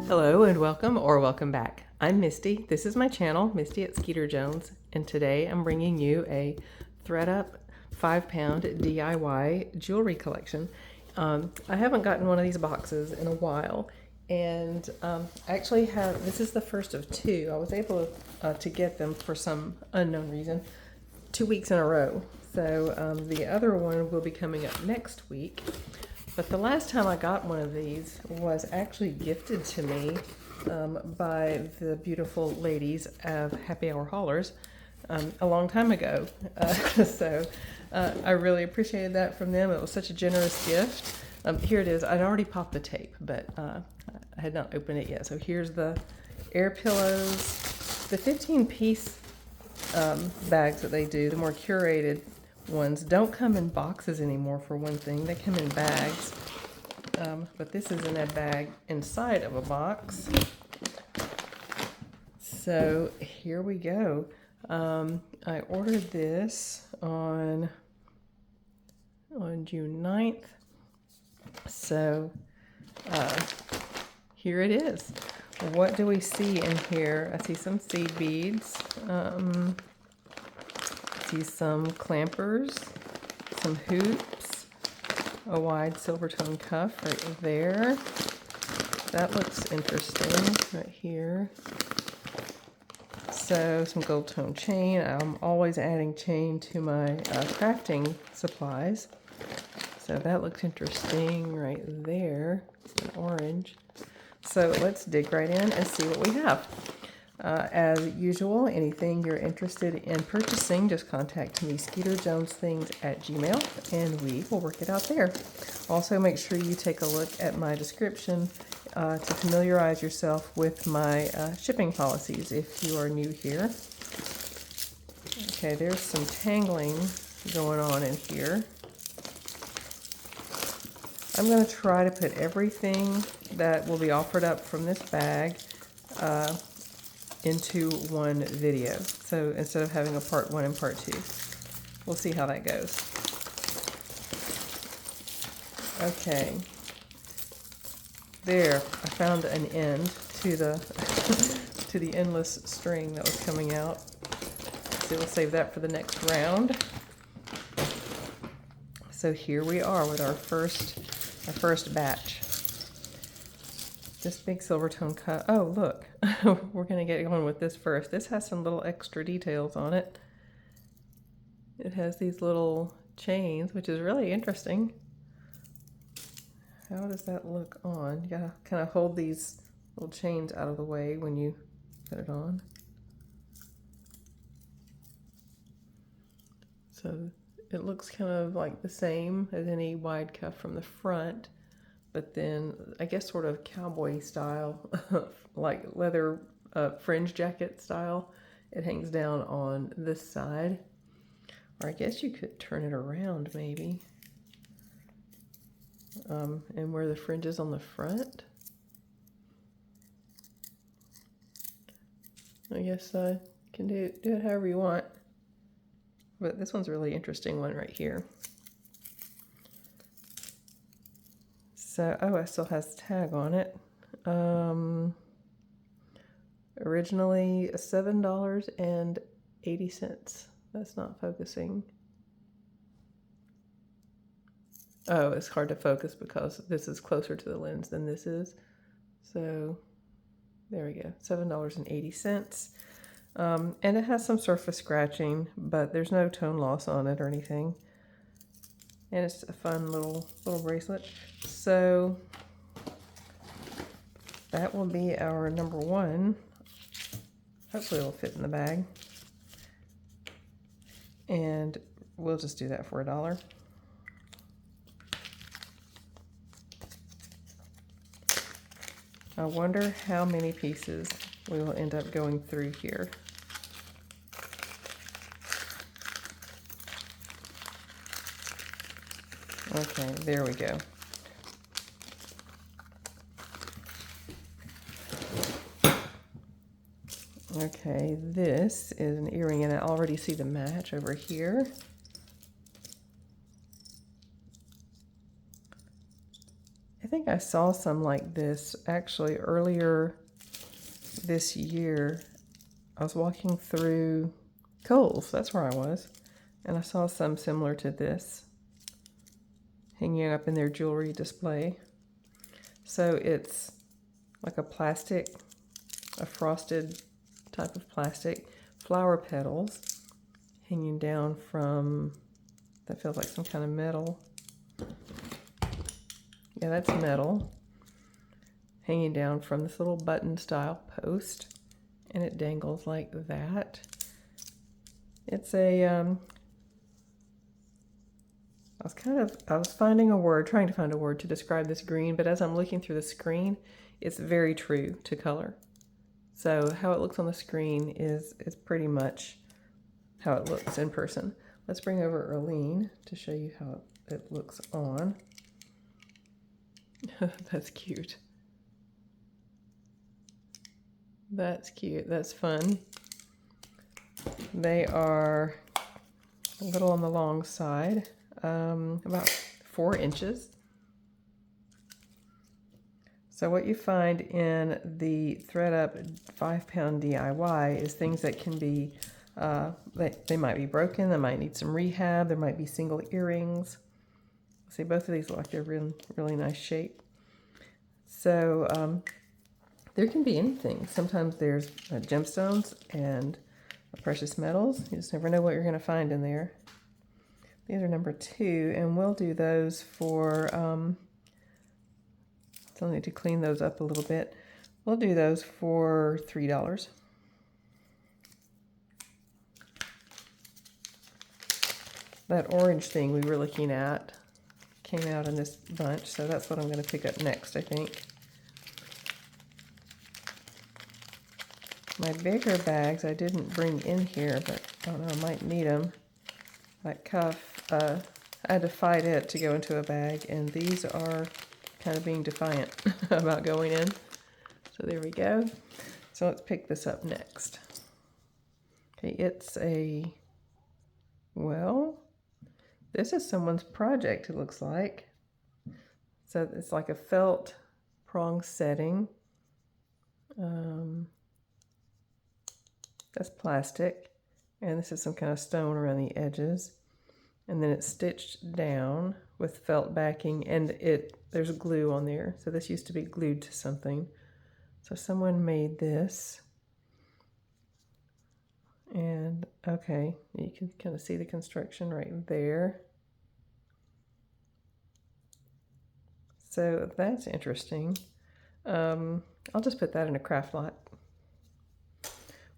Hello and welcome or welcome back. I'm Misty. This is my channel, Misty at Skeeter Jones, and today I'm bringing you a thread-up 5-pound DIY jewelry collection. I haven't gotten one of these boxes in a while, and I actually have, this is the first of two. I was able to get them for some unknown reason 2 weeks in a row. So the other one will be coming up next week. But the last time I got one of these was actually gifted to me by the beautiful ladies of Happy Hour Haulers a long time ago. So I really appreciated that from them. It was such a generous gift. Here it is. I'd already popped the tape, but I had not opened it yet. So here's the air pillows, the 15-piece bags that they do, the more curated ones don't come in boxes anymore, for one thing. They come in bags, but this is in a bag inside of a box. So here we go. I ordered this on June 9th. So here it is. What do we see in here? I see some seed beads. See some clampers, some hoops, a wide silver tone cuff right there. That looks interesting right here. So some gold tone chain. I'm always adding chain to my crafting supplies. So that looks interesting right there, an orange. So let's dig right in and see what we have. As usual, anything you're interested in purchasing, just contact me, skeeterjonesthings@gmail, and we will work it out there. Also, make sure you take a look at my description to familiarize yourself with my shipping policies if you are new here. Okay, there's some tangling going on in here. I'm going to try to put everything that will be offered up from this bag into one video. So instead of having a part 1 and part 2, we'll see how that goes. Okay, there, I found an end to the to the endless string that was coming out. So we'll save that for the next round. So here we are with our first batch. This big silver tone cut. Oh, look, we're going to get going with this first. This has some little extra details on it. It has these little chains, which is really interesting. How does that look on? You gotta kind of hold these little chains out of the way when you put it on. So it looks kind of like the same as any wide cuff from the front, but then I guess sort of cowboy style, like leather fringe jacket style. It hangs down on this side, or I guess you could turn it around maybe, and wear the fringes on the front. I guess you can do it however you want, but this one's a really interesting one right here. So, oh, it still has the tag on it. Originally $7.80. That's not focusing. Oh, it's hard to focus because this is closer to the lens than this is. So there we go, $7.80. And it has some surface scratching, but there's no tone loss on it or anything. And it's a fun little bracelet. So that will be our number 1. Hopefully it'll fit in the bag. And we'll just do that for $1. I wonder how many pieces we will end up going through here. Okay, there we go. Okay, this is an earring, and I already see the match over here. I think I saw some like this actually earlier this year. I was walking through Kohl's, that's where I was, and I saw some similar to this hanging up in their jewelry display. So it's like a plastic, a frosted type of plastic, flower petals hanging down from, that feels like some kind of metal. Yeah, that's metal, hanging down from this little button style post, and it dangles like that. It's a, I was finding a word, trying to find a word to describe this green, but as I'm looking through the screen, it's very true to color. So how it looks on the screen is pretty much how it looks in person. Let's bring over Erlene to show you how it looks on. That's cute. That's cute. That's fun. They are a little on the long side, about 4 inches. So what you find in the ThredUp 5-pound DIY is things that can be, they might be broken, they might need some rehab, there might be single earrings. See, both of these look like they're really nice shape. So there can be anything. Sometimes there's gemstones and precious metals. You just never know what you're going to find in there. These are number 2, and we'll do those for, still need to clean those up a little bit. We'll do those for $3. That orange thing we were looking at came out in this bunch, so that's what I'm going to pick up next, I think. My bigger bags I didn't bring in here, but I don't know, I might need them. That cuff, I had to fight it to go into a bag, and these are kind of being defiant about going in. So there we go. So let's pick this up next. Okay, it's a, well, this is someone's project, it looks like. So it's like a felt prong setting. That's plastic, and this is some kind of stone around the edges. And then it's stitched down with felt backing, and there's glue on there. So this used to be glued to something. So someone made this. And okay, you can kind of see the construction right there. So that's interesting. I'll just put that in a craft lot,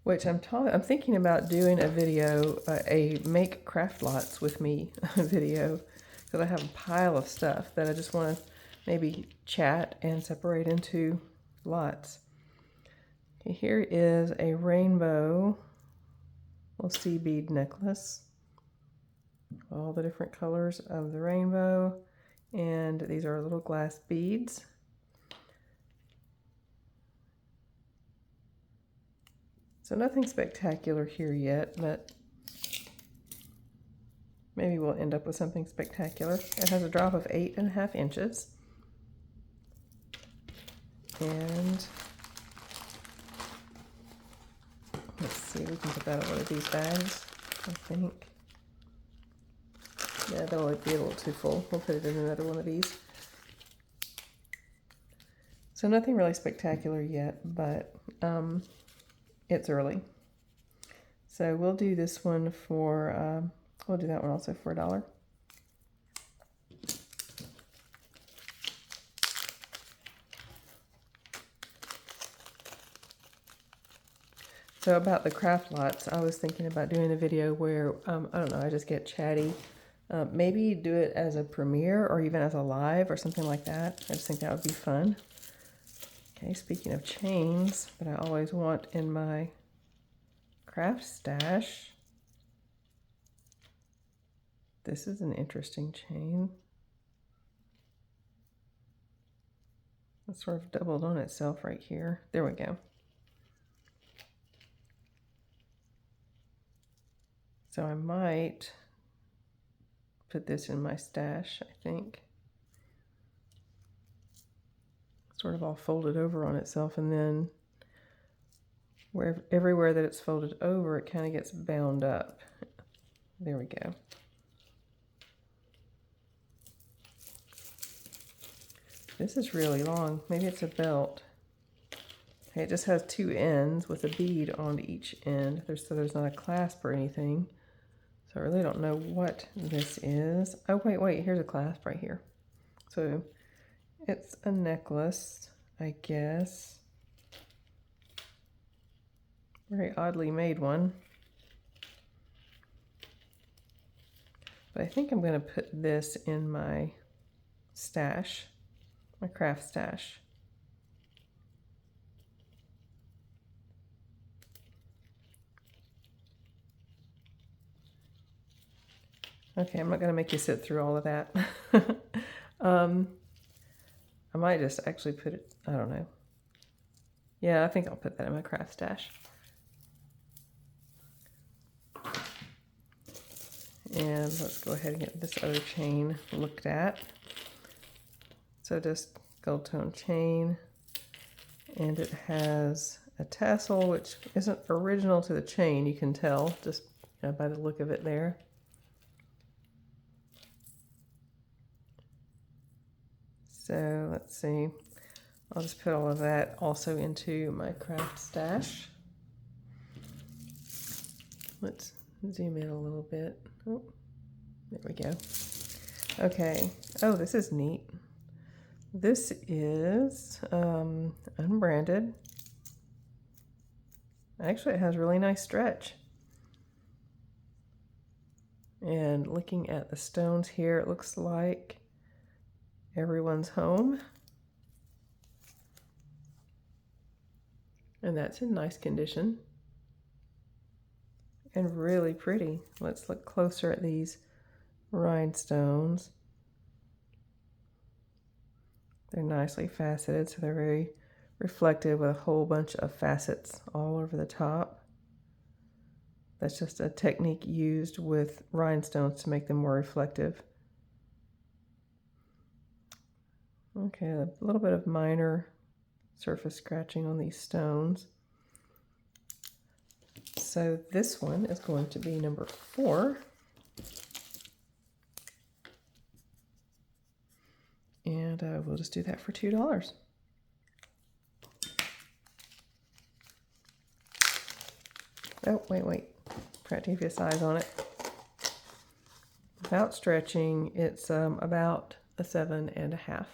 which I'm thinking about doing a video, a make craft lots with me video, because I have a pile of stuff that I just want to maybe chat and separate into lots. Okay, here is a rainbow little sea bead necklace, all the different colors of the rainbow, and these are little glass beads. So nothing spectacular here yet, but maybe we'll end up with something spectacular. It has a drop of 8.5 inches. And let's see, we can put that in one of these bags, I think. Yeah, that would be a little too full. We'll put it in another one of these. So nothing really spectacular yet, but it's early. So we'll do this one for, we'll do that one also for $1. So about the craft lots, I was thinking about doing a video where, I don't know, I just get chatty. Maybe do it as a premiere or even as a live or something like that. I just think that would be fun. Okay, speaking of chains that I always want in my craft stash, this is an interesting chain. It's sort of doubled on itself right here. There we go. So I might put this in my stash, I think. sort of all folded over on itself, and then everywhere that it's folded over, it kind of gets bound up. There we go. This is really long. Maybe it's a belt. Okay, it just has two ends with a bead on each end. So there's not a clasp or anything. So I really don't know what this is. Oh, wait, here's a clasp right here. So it's a necklace, I guess. Very oddly made one. But I think I'm going to put this in my stash, my craft stash. Okay, I'm not going to make you sit through all of that. I might just actually put it, I don't know. Yeah, I think I'll put that in my craft stash. And let's go ahead and get this other chain looked at. So just gold tone chain, and it has a tassel which isn't original to the chain, you can tell just by the look of it there. So let's see, I'll just put all of that also into my craft stash. Let's zoom in a little bit. Oh, there we go. Okay, oh, this is neat. This is unbranded. Actually, it has really nice stretch. And looking at the stones here, it looks like everyone's home. And that's in nice condition. And really pretty. Let's look closer at these rhinestones. They're nicely faceted, so they're very reflective with a whole bunch of facets all over the top. That's just a technique used with rhinestones to make them more reflective. Okay, a little bit of minor surface scratching on these stones. So this one is going to be number 4. And we'll just do that for $2. Oh, wait. Forgot to give you a size on it. Without stretching, it's about a 7.5.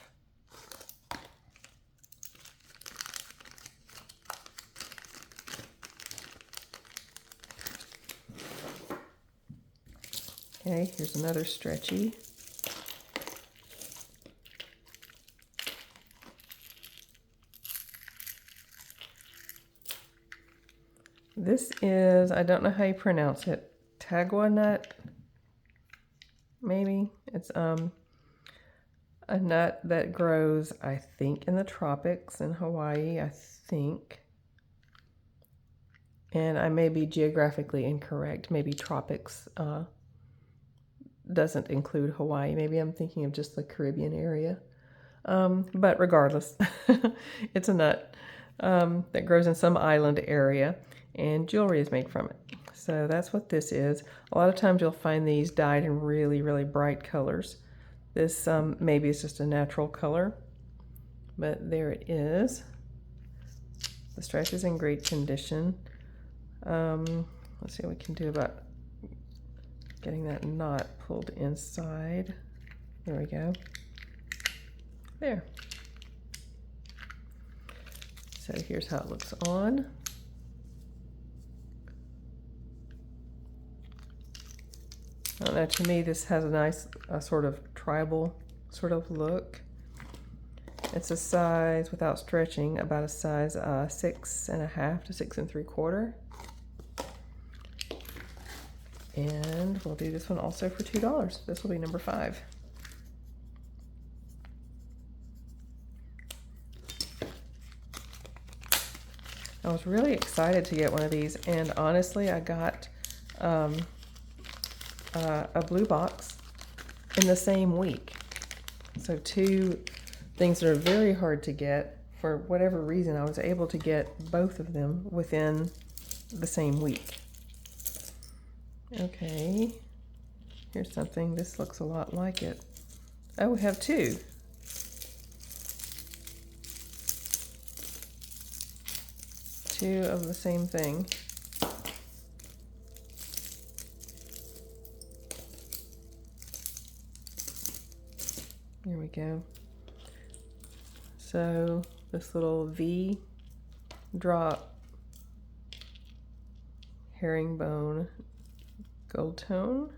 Okay, here's another stretchy. This is, I don't know how you pronounce it, tagua nut, maybe. It's a nut that grows, I think, in the tropics in Hawaii, I think. And I may be geographically incorrect. Maybe tropics doesn't include Hawaii. Maybe I'm thinking of just the Caribbean area. But regardless, it's a nut that grows in some island area, and jewelry is made from it. So that's what this is. A lot of times you'll find these dyed in really, really bright colors. This maybe is just a natural color, but there it is. The stretch is in great condition. Let's see what we can do about getting that knot pulled inside. There we go. There. So here's how it looks on. I don't know, to me this has a nice sort of tribal sort of look. It's a size, without stretching, about a size 6.5 to 6 3/4. And we'll do this one also for $2. This will be number 5. I was really excited to get one of these, and honestly, I got a blue box in the same week. So two things that are very hard to get. For whatever reason, I was able to get both of them within the same week. Okay, here's something. This looks a lot like it. Oh, we have two. Two of the same thing. Here we go. So this little V drop herringbone gold tone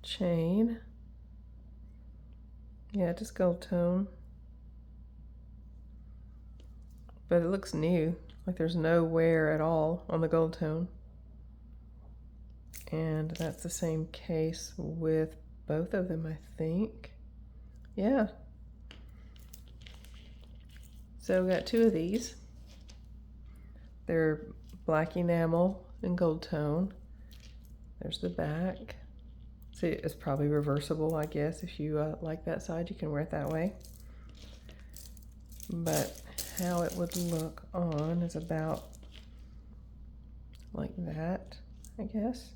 chain. Yeah, just gold tone. But it looks new, like there's no wear at all on the gold tone. And that's the same case with both of them, I think. Yeah. So we got two of these. They're black enamel and gold tone. There's the back. See, it's probably reversible, I guess. If you like that side, you can wear it that way. But how it would look on is about like that, I guess.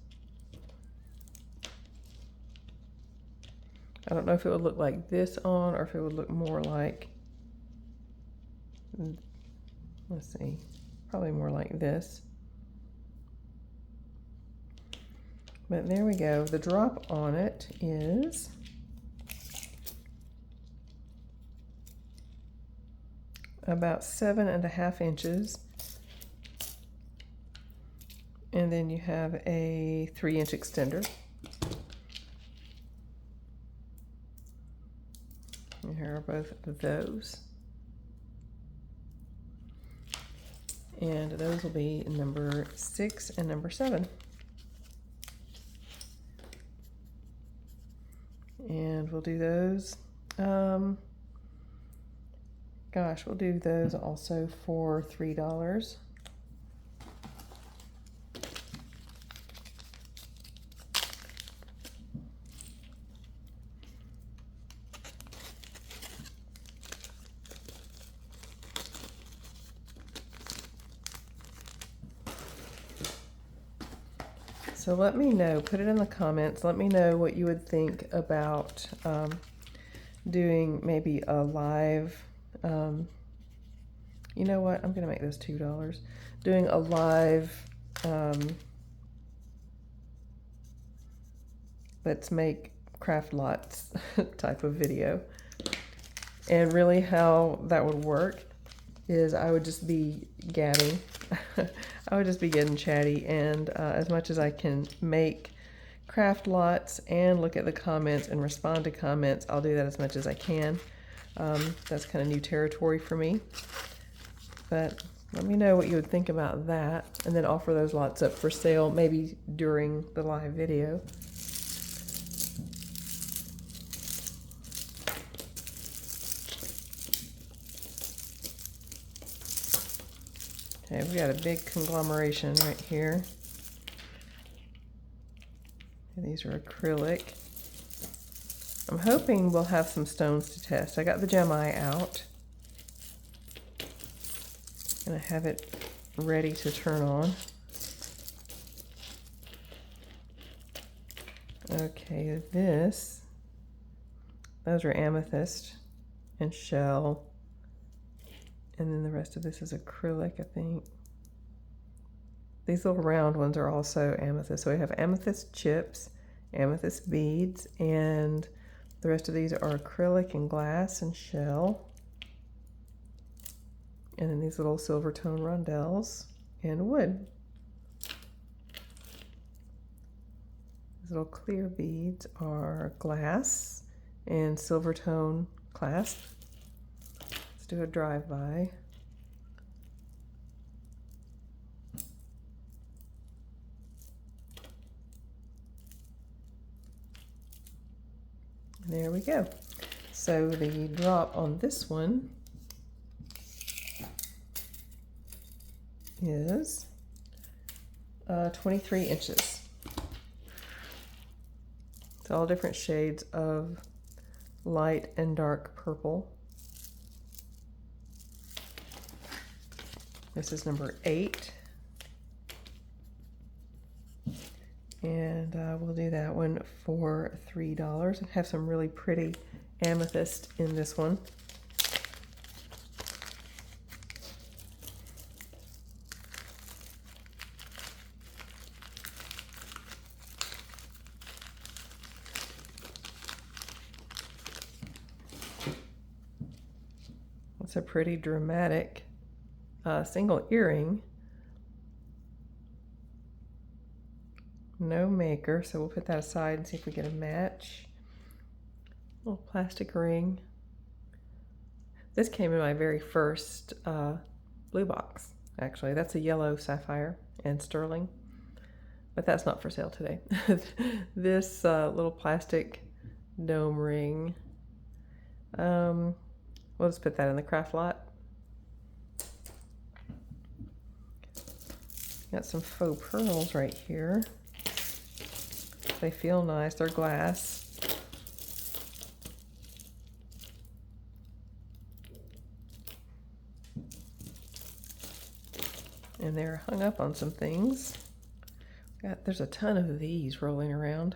I don't know if it would look like this on or if it would look more like, let's see, probably more like this. But there we go. The drop on it is about 7.5 inches. And then you have a 3-inch extender. And here are both of those. And those will be number 6 and number 7. And we'll do those. Gosh, we'll do those also for $3. So let me know, put it in the comments, let me know what you would think about doing maybe a live, you know what, I'm gonna make this $2. Doing a live, let's make craft lots type of video. And really how that would work is I would just be gadding. I would just be getting chatty, and as much as I can make craft lots and look at the comments and respond to comments, I'll do that as much as I can. That's kind of new territory for me. But let me know what you would think about that, and then offer those lots up for sale maybe during the live video. Okay, we got a big conglomeration right here. And these are acrylic. I'm hoping we'll have some stones to test. I got the gem-eye out. And I have it ready to turn on. Okay, those are amethyst and shell. And then the rest of this is acrylic, I think. These little round ones are also amethyst. So we have amethyst chips, amethyst beads, and the rest of these are acrylic and glass and shell. And then these little silver tone rondelles and wood. These little clear beads are glass and silver tone clasp. Let's do a drive-by. There we go. So the drop on this one is 23 inches. It's all different shades of light and dark purple. This is number 8. And we'll do that one for $3 and have some really pretty amethyst in this one. It's a pretty dramatic single earring. No maker, so we'll put that aside and see if we get a match. Little plastic ring. This came in my very first blue box, actually. That's a yellow sapphire and sterling, but that's not for sale today. This little plastic dome ring, we'll just put that in the craft lot. Got some faux pearls right here. They feel nice, they're glass. And they're hung up on some things. There's a ton of these rolling around.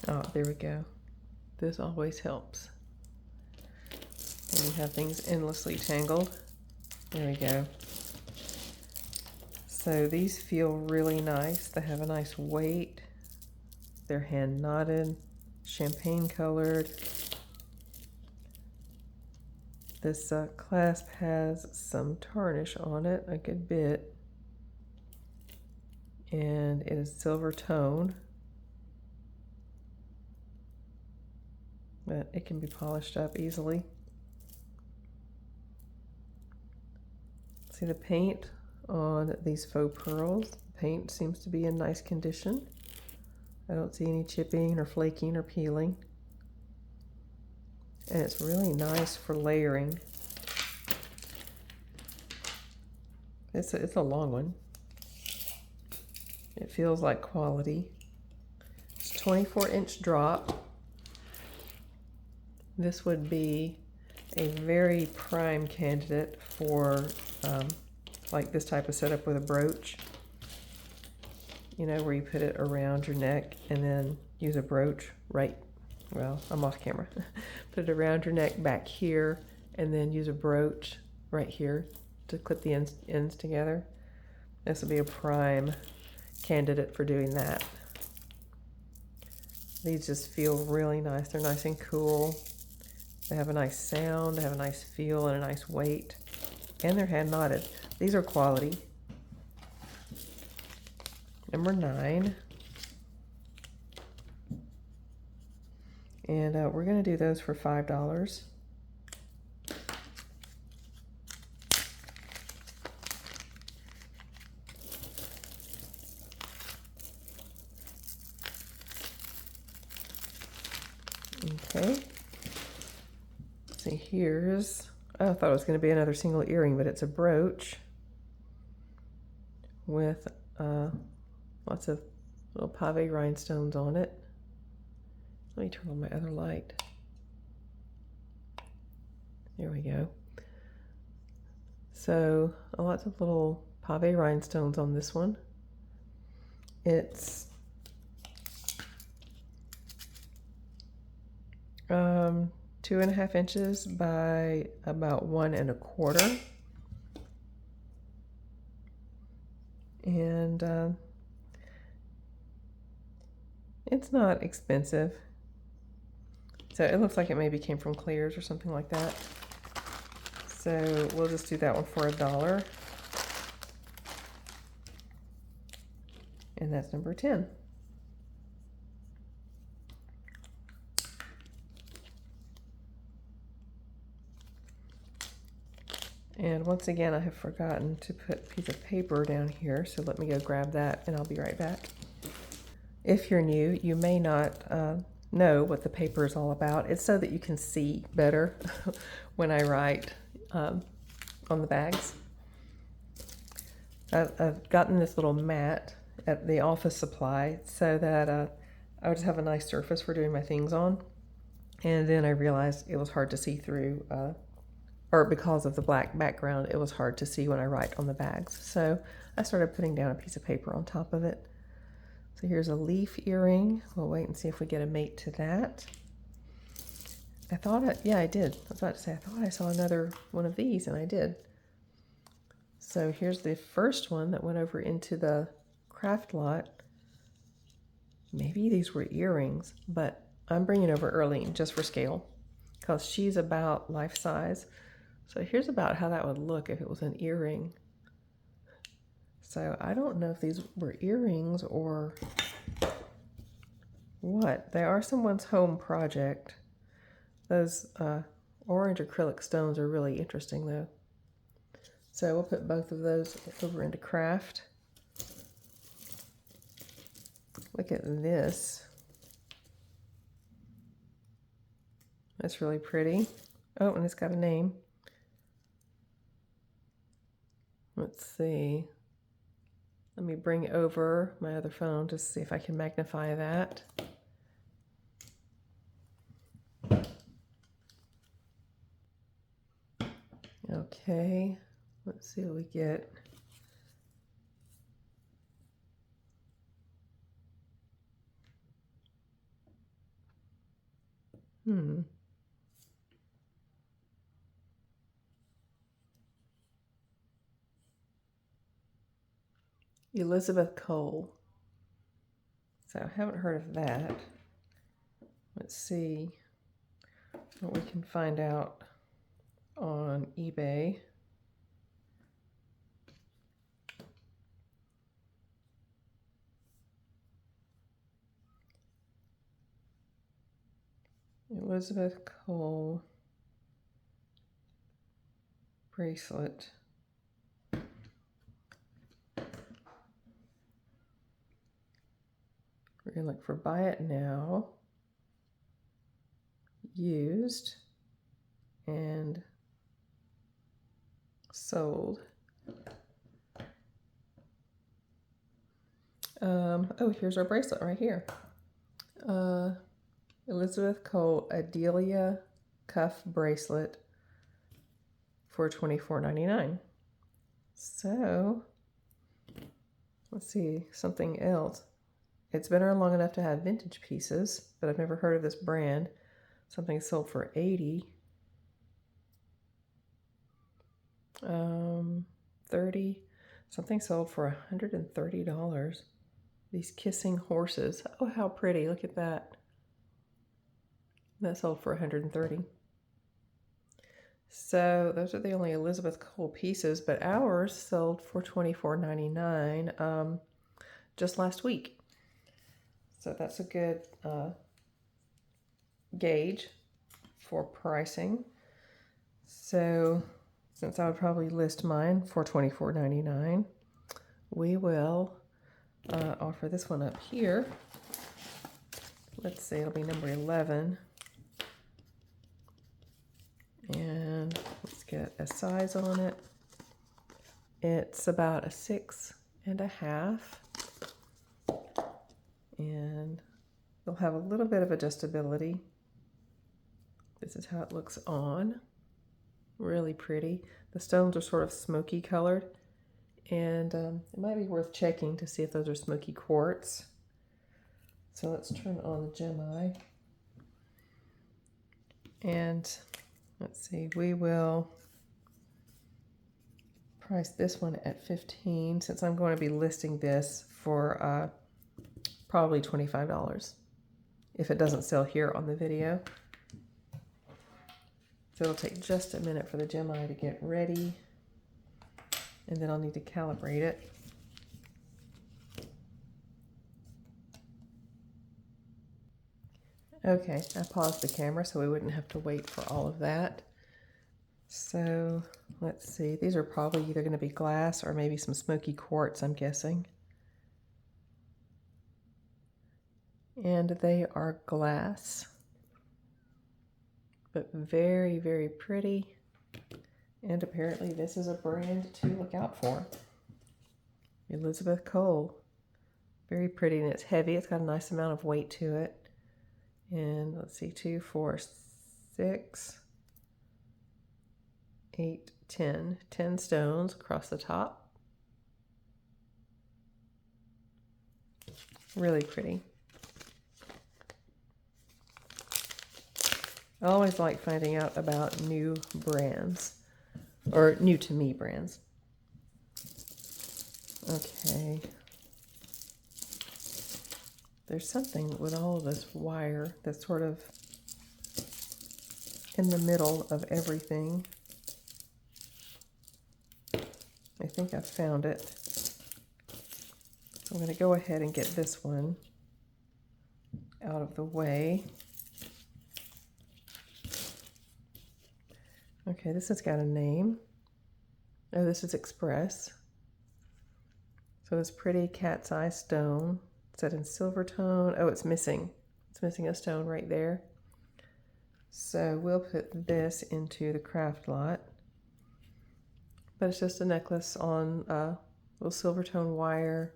Oh, there we go. This always helps. And you have things endlessly tangled. There we go. So these feel really nice. They have a nice weight. They're hand knotted, champagne colored. This clasp has some tarnish on it, a good bit. And it is silver tone. But it can be polished up easily. See the paint on these faux pearls. The paint seems to be in nice condition. I don't see any chipping or flaking or peeling. And it's really nice for layering. It's a long one. It feels like quality. It's 24-inch drop. This would be a very prime candidate for like this type of setup with a brooch. You know, where you put it around your neck and then use a brooch well, I'm off camera. Put it around your neck back here and then use a brooch right here to clip the ends together. This would be a prime candidate for doing that. These just feel really nice. They're nice and cool. They have a nice sound, they have a nice feel and a nice weight, and they're hand knotted. These are quality. Number 9. And we're going to do those for $5. Okay. See, here's, I thought it was going to be another single earring, but it's a brooch with lots of little pave rhinestones on it. Let me turn on my other light. There we go. So lots of little pave rhinestones on this one. It's 2.5 inches by about 1 1/4. And it's not expensive. So it looks like it maybe came from Claire's or something like that. So we'll just do that one for $1. And that's number 10. And once again, I have forgotten to put a piece of paper down here, so let me go grab that and I'll be right back. If you're new, you may not know what the paper is all about. It's so that you can see better when I write on the bags. I've gotten this little mat at the office supply so that I would just have a nice surface for doing my things on. And then I realized it was hard to see through, or because of the black background, it was hard to see when I write on the bags. So I started putting down a piece of paper on top of it. So here's a leaf earring. We'll wait and see if we get a mate to that. I thought, yeah, I did. I was about to say, I thought I saw another one of these, and I did. So here's the first one that went over into the craft lot. Maybe these were earrings, but I'm bringing over Earlene just for scale because she's about life size. So here's about how that would look if it was an earring. So I don't know if these were earrings or what. They are someone's home project. Those orange acrylic stones are really interesting though. So we'll put both of those over into craft. Look at this. That's really pretty. Oh, and it's got a name. Let's see. Let me bring over my other phone to see if I can magnify that. Okay, let's see what we get. Elizabeth Cole. So I haven't heard of that. Let's see what we can find out on eBay. Elizabeth Cole bracelet. We're going to look for buy it now, used, and sold. Oh, here's our bracelet right here. Elizabeth Cole Adelia cuff bracelet for $24.99. So let's see, something else. It's been around long enough to have vintage pieces, but I've never heard of this brand. Something sold for $80. 30. Something sold for $130. These kissing horses. Oh, how pretty. Look at that. That sold for $130. So those are the only Elizabeth Cole pieces, but ours sold for $24.99 just last week. So that's a good gauge for pricing. So since I would probably list mine for $24.99, we will offer this one up here. Let's see, it'll be number 11. And let's get a size on it. It's about a 6.5. And they'll have a little bit of adjustability. This is how it looks on. Really pretty. The stones are sort of smoky colored, and it might be worth checking to see if those are smoky quartz. So let's turn on the gem eye. And let's see, we will price this one at $15 since I'm going to be listing this for probably $25 if it doesn't sell here on the video. So it'll take just a minute for the gem eye to get ready, and then I'll need to calibrate it. Okay, I paused the camera so we wouldn't have to wait for all of that. So let's see, these are probably either going to be glass or maybe some smoky quartz, I'm guessing. And they are glass, but very, very pretty. And apparently this is a brand to look out for. Elizabeth Cole. Very pretty, and it's heavy. It's got a nice amount of weight to it. And let's see, 2, 4, 6, 8, 10. 10 stones across the top. Really pretty. I always like finding out about new brands, or new to me brands. Okay. There's something with all of this wire that's sort of in the middle of everything. I think I've found it. So I'm going to go ahead and get this one out of the way. Okay, this has got a name. Oh, this is Express. So this pretty cat's eye stone, set in silver tone. Oh, it's missing. It's missing a stone right there. So we'll put this into the craft lot. But it's just a necklace on a little silver tone wire.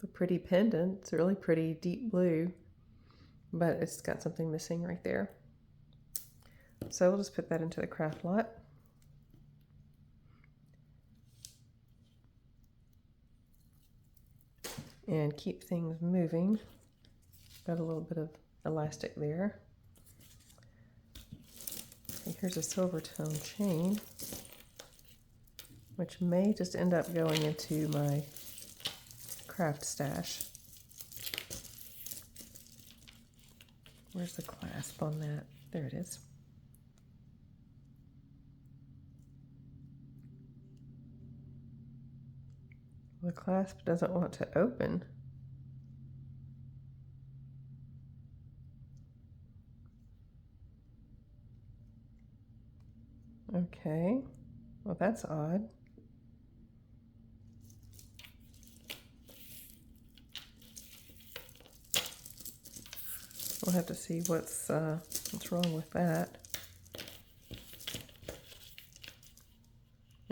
A pretty pendant. It's a really pretty deep blue, but it's got something missing right there. So we'll just put that into the craft lot. And keep things moving. Got a little bit of elastic there. And here's a silver tone chain, which may just end up going into my craft stash. Where's the clasp on that? There it is. The clasp doesn't want to open. Okay, well that's odd. We'll have to see what's wrong with that.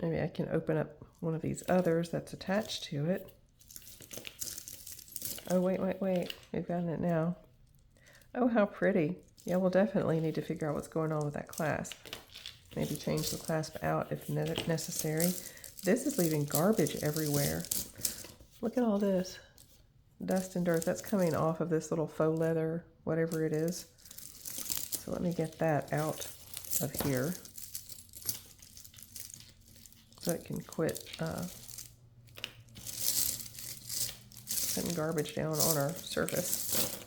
Maybe I can open up one of these others that's attached to it. Oh, wait. We've gotten it now. Oh, how pretty. Yeah, we'll definitely need to figure out what's going on with that clasp. Maybe change the clasp out if necessary. This is leaving garbage everywhere. Look at all this. Dust and dirt. That's coming off of this little faux leather, whatever it is. So let me get that out of here, so it can quit putting garbage down on our surface.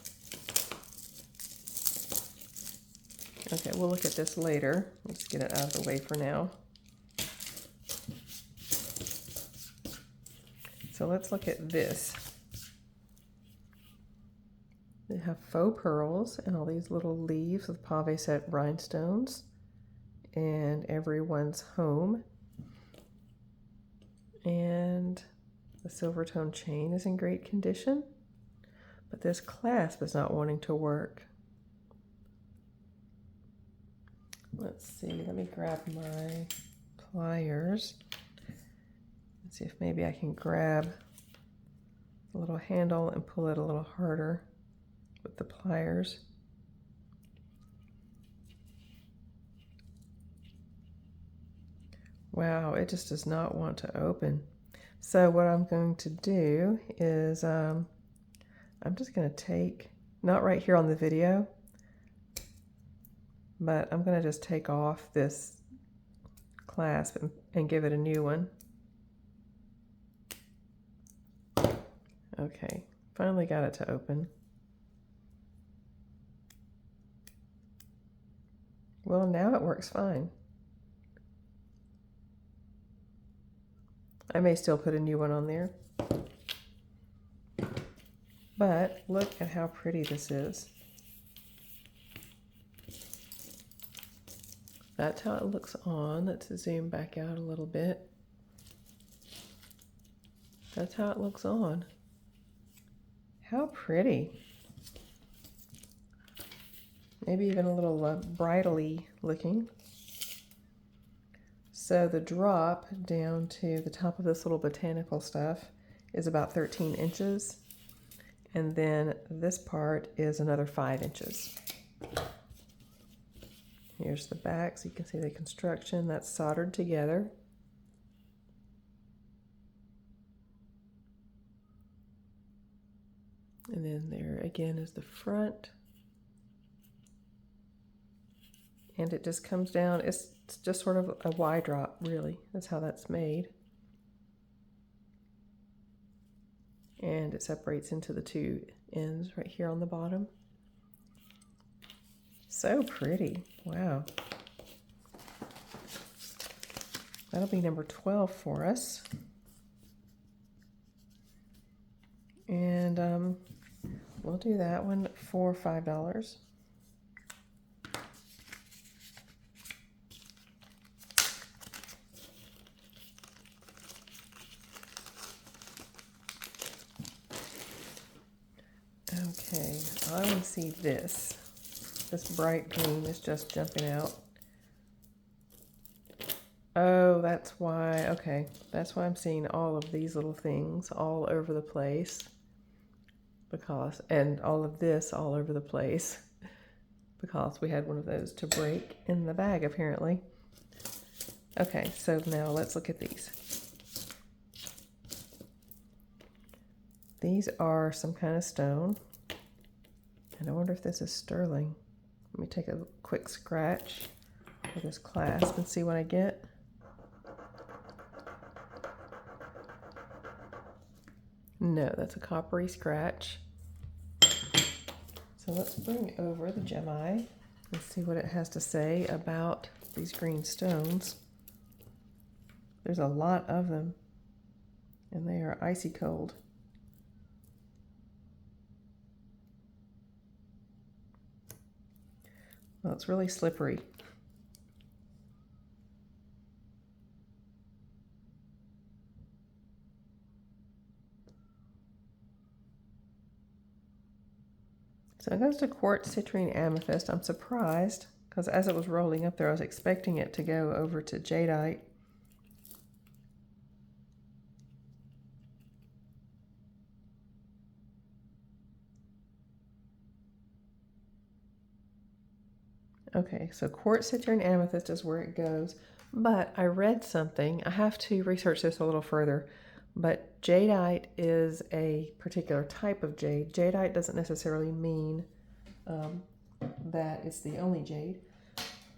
Okay, we'll look at this later. Let's get it out of the way for now. So let's look at this. They have faux pearls and all these little leaves with pave set rhinestones, and everyone's home. And the silver tone chain is in great condition, but this clasp is not wanting to work. Let's see, let me grab my pliers. Let's see if maybe I can grab the little handle and pull it a little harder with the pliers. Wow, it just does not want to open. So what I'm going to do is I'm just going to take, not right here on the video, but I'm going to just take off this clasp and give it a new one. Okay, finally got it to open. Well, now it works fine. I may still put a new one on there. But look at how pretty this is. That's how it looks on. Let's zoom back out a little bit. That's how it looks on. How pretty. Maybe even a little bridal-y looking. So the drop down to the top of this little botanical stuff is about 13 inches. And then this part is another 5 inches. Here's the back, so you can see the construction that's soldered together. And then there again is the front. And it just comes down, it's just sort of a Y drop, really. That's how that's made. And it separates into the 2 ends right here on the bottom. So pretty, wow. That'll be number 12 for us. And we'll do that one for $5. Okay, I want to see this. This bright green is just jumping out. Oh, that's why, okay. That's why I'm seeing all of these little things all over the place. And all of this all over the place. Because we had one of those to break in the bag, apparently. Okay, so now let's look at these. These are some kind of stone. And I wonder if this is sterling. Let me take a quick scratch with this clasp and see what I get. No, that's a coppery scratch. So let's bring over the gem-eye and see what it has to say about these green stones. There's a lot of them, and they are icy cold. Well, it's really slippery. So it goes to quartz, citrine, amethyst. I'm surprised, because as it was rolling up there, I was expecting it to go over to jadeite. Okay, so quartz, citrine, amethyst is where it goes. But I read something. I have to research this a little further. But jadeite is a particular type of jade. Jadeite doesn't necessarily mean that it's the only jade.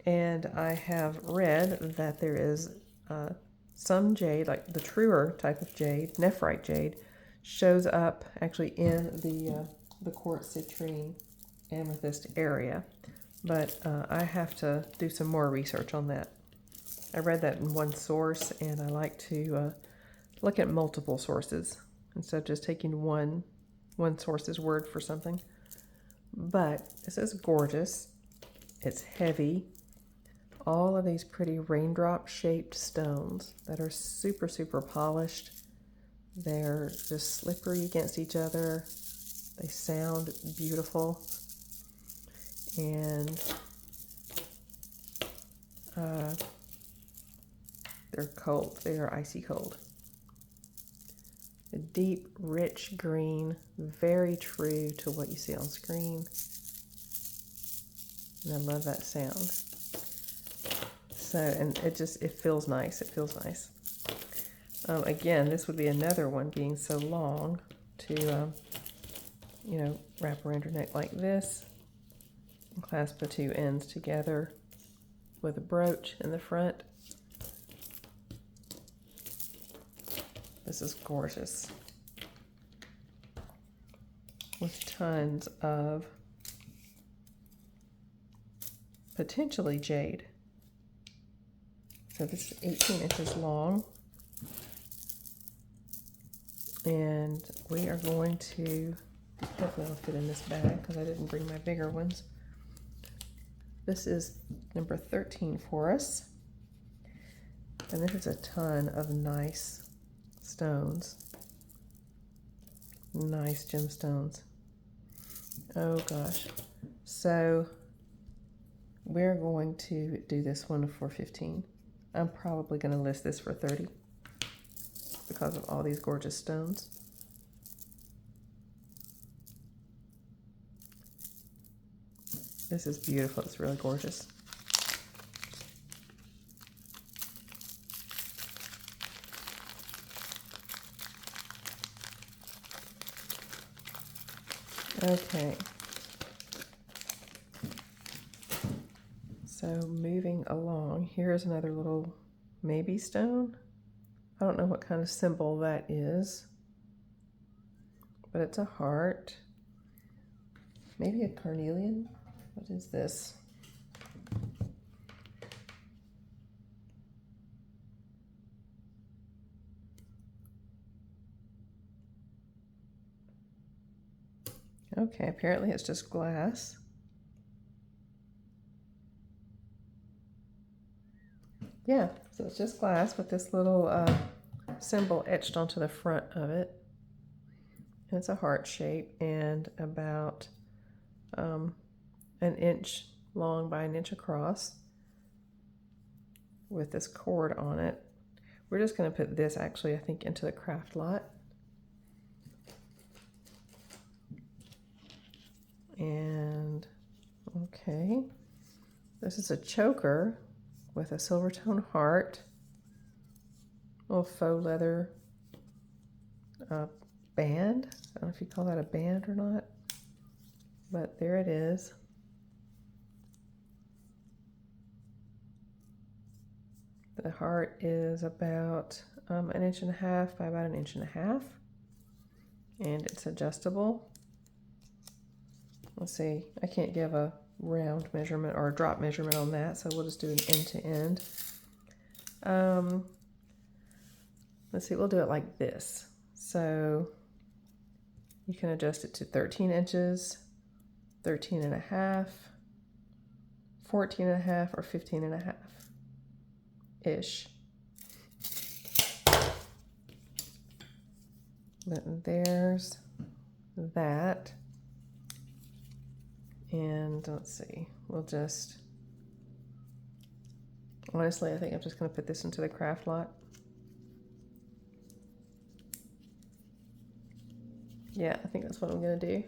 And I have read that there is some jade, like the truer type of jade, nephrite jade, shows up actually in the quartz, citrine, amethyst area. But I have to do some more research on that. I read that in one source, and I like to look at multiple sources instead of just taking one source's word for something. But this is gorgeous. It's heavy. All of these pretty raindrop shaped stones that are super, super polished. They're just slippery against each other. They sound beautiful. And they're cold. They are icy cold. A deep, rich green, very true to what you see on screen. And I love that sound. So, and it feels nice. It feels nice. Again, this would be another one being so long to, wrap around your neck like this. And clasp the 2 ends together with a brooch in the front. This is gorgeous. With tons of potentially jade. So this is 18 inches long. And we are going to, hopefully I'll fit in this bag because I didn't bring my bigger ones. This is number 13 for us. And this is a ton of nice stones. Nice gemstones. Oh gosh. So we're going to do this one for 15. I'm probably going to list this for 30 because of all these gorgeous stones. This is beautiful. It's really gorgeous. Okay. So moving along, here's another little maybe stone. I don't know what kind of symbol that is, but it's a heart. Maybe a carnelian? What is this? Okay, apparently it's just glass. Yeah, so it's just glass with this little symbol etched onto the front of it. And it's a heart shape and about an inch long by an inch across with this cord on it. We're just going to put this actually, I think, into the craft lot. And okay, this is a choker with a silver tone heart, little faux leather band. I don't know if you call that a band or not, but there it is. The heart is about an inch and a half by about an inch and a half, and it's adjustable. Let's see, I can't give a round measurement or a drop measurement on that, so we'll just do an end to end. Let's see, we'll do it like this. So you can adjust it to 13 inches, 13 and a half, 14 and a half, or 15 and a half-ish. Then there's that. And let's see, we'll just, honestly, I think I'm just going to put this into the craft lot. Yeah, I think that's what I'm going to do.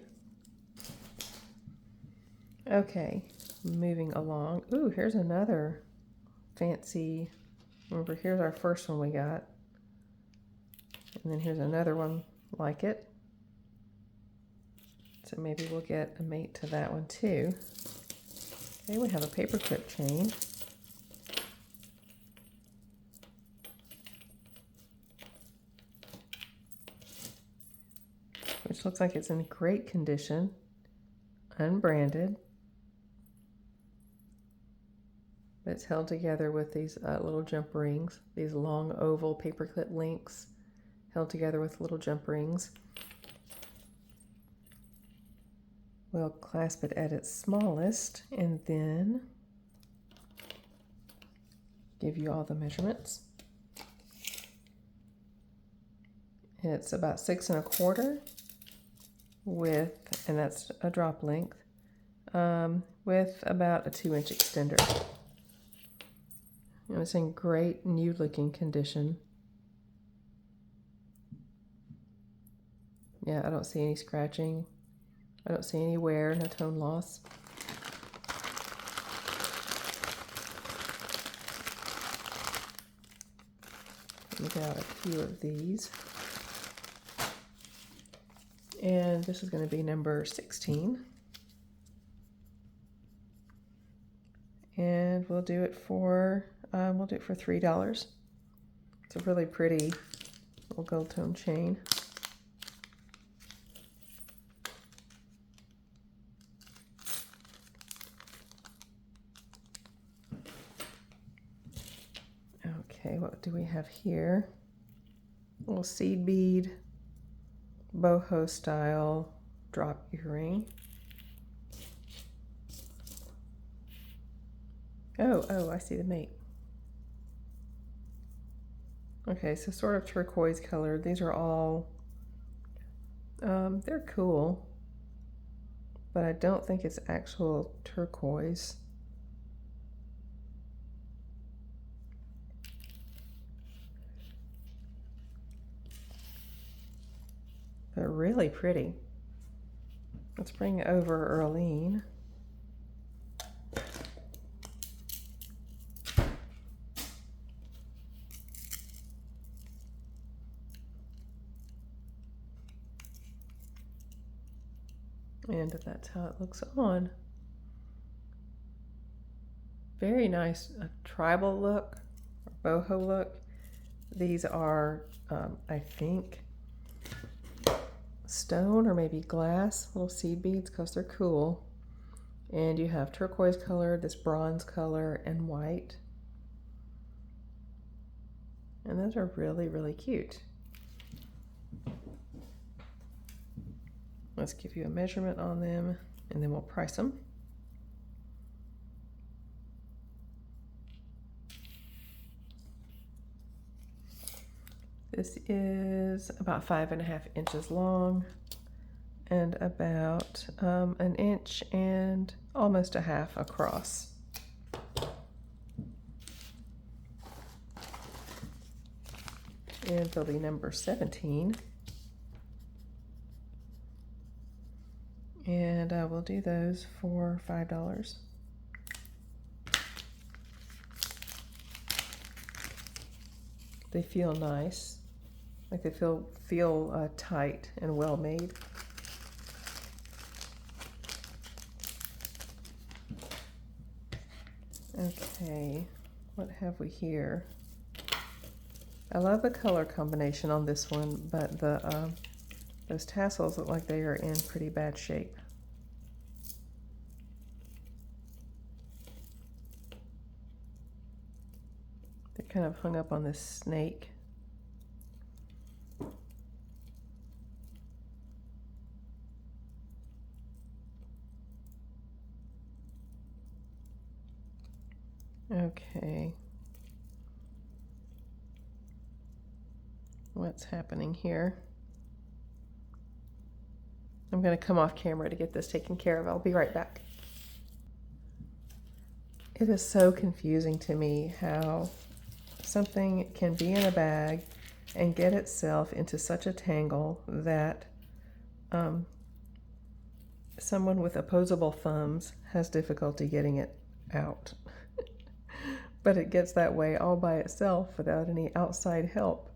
Okay, moving along. Ooh, here's another fancy, remember, here's our first one we got. And then here's another one like it. So maybe we'll get a mate to that one too. Okay, we have a paperclip chain. Which looks like it's in great condition, unbranded. But it's held together with these little jump rings, these long oval paperclip links held together with little jump rings. We'll clasp it at its smallest and then give you all the measurements. It's about 6 1/4 with, and that's a drop length, with about a 2-inch extender. And it's in great new looking condition. Yeah, I don't see any scratching. I don't see any wear, no tone loss. Let me get out a few of these. And this is going to be number 16. And we'll do it for $3. It's a really pretty little gold tone chain. Okay, what do we have here? A little seed bead, boho style drop earring. Oh, I see the mate. Okay, so sort of turquoise colored. These are all, they're cool, but I don't think it's actual turquoise. They're really pretty. Let's bring over Earlene. And that's how it looks on. Very nice tribal look, or boho look. These are, I think, stone or maybe glass, little seed beads, because they're cool. And you have turquoise color, this bronze color, and white. And those are really, really cute. Let's give you a measurement on them, and then we'll price them. This is about 5.5 inches long and about 1 inch and almost a half across. And they'll be number 17. And I will do those for $5. They feel nice, like they feel tight and well made. Okay, what have we here? I love the color combination on this one, but those tassels look like they are in pretty bad shape. They're kind of hung up on this snake. Okay. What's happening here? I'm going to come off camera to get this taken care of. I'll be right back. It is so confusing to me how something can be in a bag and get itself into such a tangle that someone with opposable thumbs has difficulty getting it out. But it gets that way all by itself without any outside help.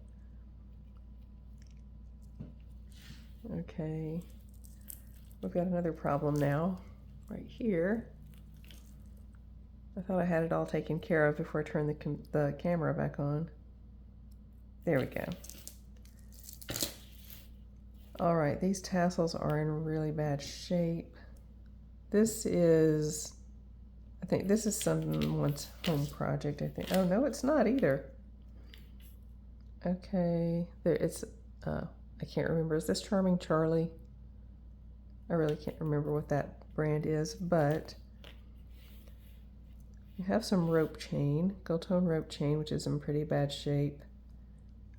Okay, we've got another problem now, right here. I thought I had it all taken care of before I turned the camera back on. There we go. All right, these tassels are in really bad shape. This is, I think this is someone's home project, I think. Oh, no, it's not either. Okay, there it's, I can't remember. Is this Charming Charlie? I really can't remember what that brand is, but you have some rope chain, gold tone rope chain, which is in pretty bad shape.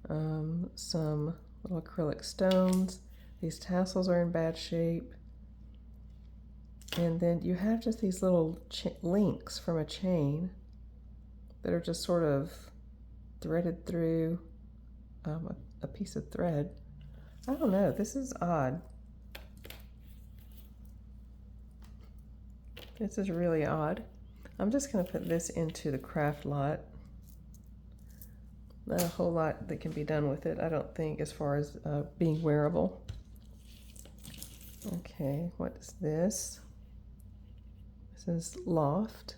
Some little acrylic stones. These tassels are in bad shape. And then you have just these little links from a chain that are just sort of threaded through a piece of thread. I don't know, this is odd. This is really odd. I'm just going to put this into the craft lot. Not a whole lot that can be done with it, I don't think, as far as being wearable. Okay, what is this? This is Loft.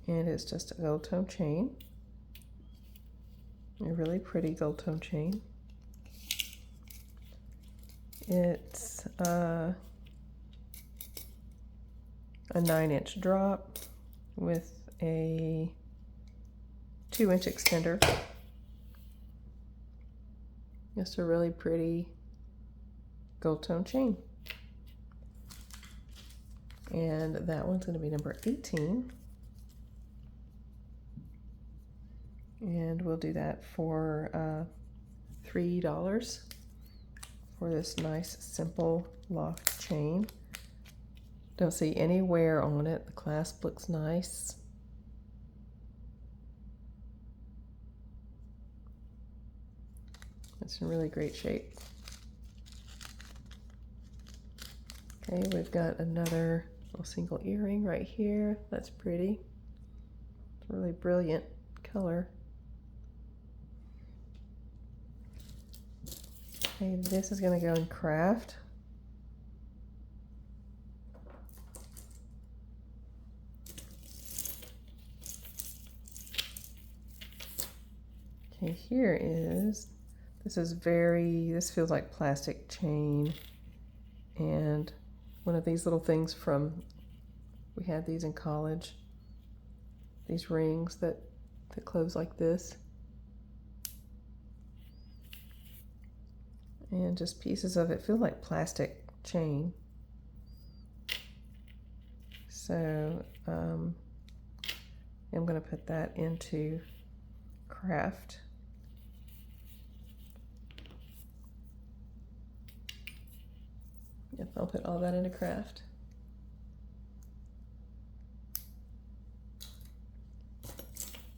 And it's just a gold tone chain. A really pretty gold tone chain. It's a 9-inch drop with a 2-inch extender. Just a really pretty gold tone chain. And that one's going to be number 18. And we'll do that for $3 for this nice simple loft chain. Don't see any wear on it. The clasp looks nice. It's in really great shape. Okay, we've got another little single earring right here. That's pretty. It's a really brilliant color. Okay, this is going to go in craft. Okay, this feels like plastic chain, and one of these little things we had these in college, these rings that close like this. And just pieces of it feel like plastic chain. So I'm going to put that into craft. Yep, I'll put all that into craft.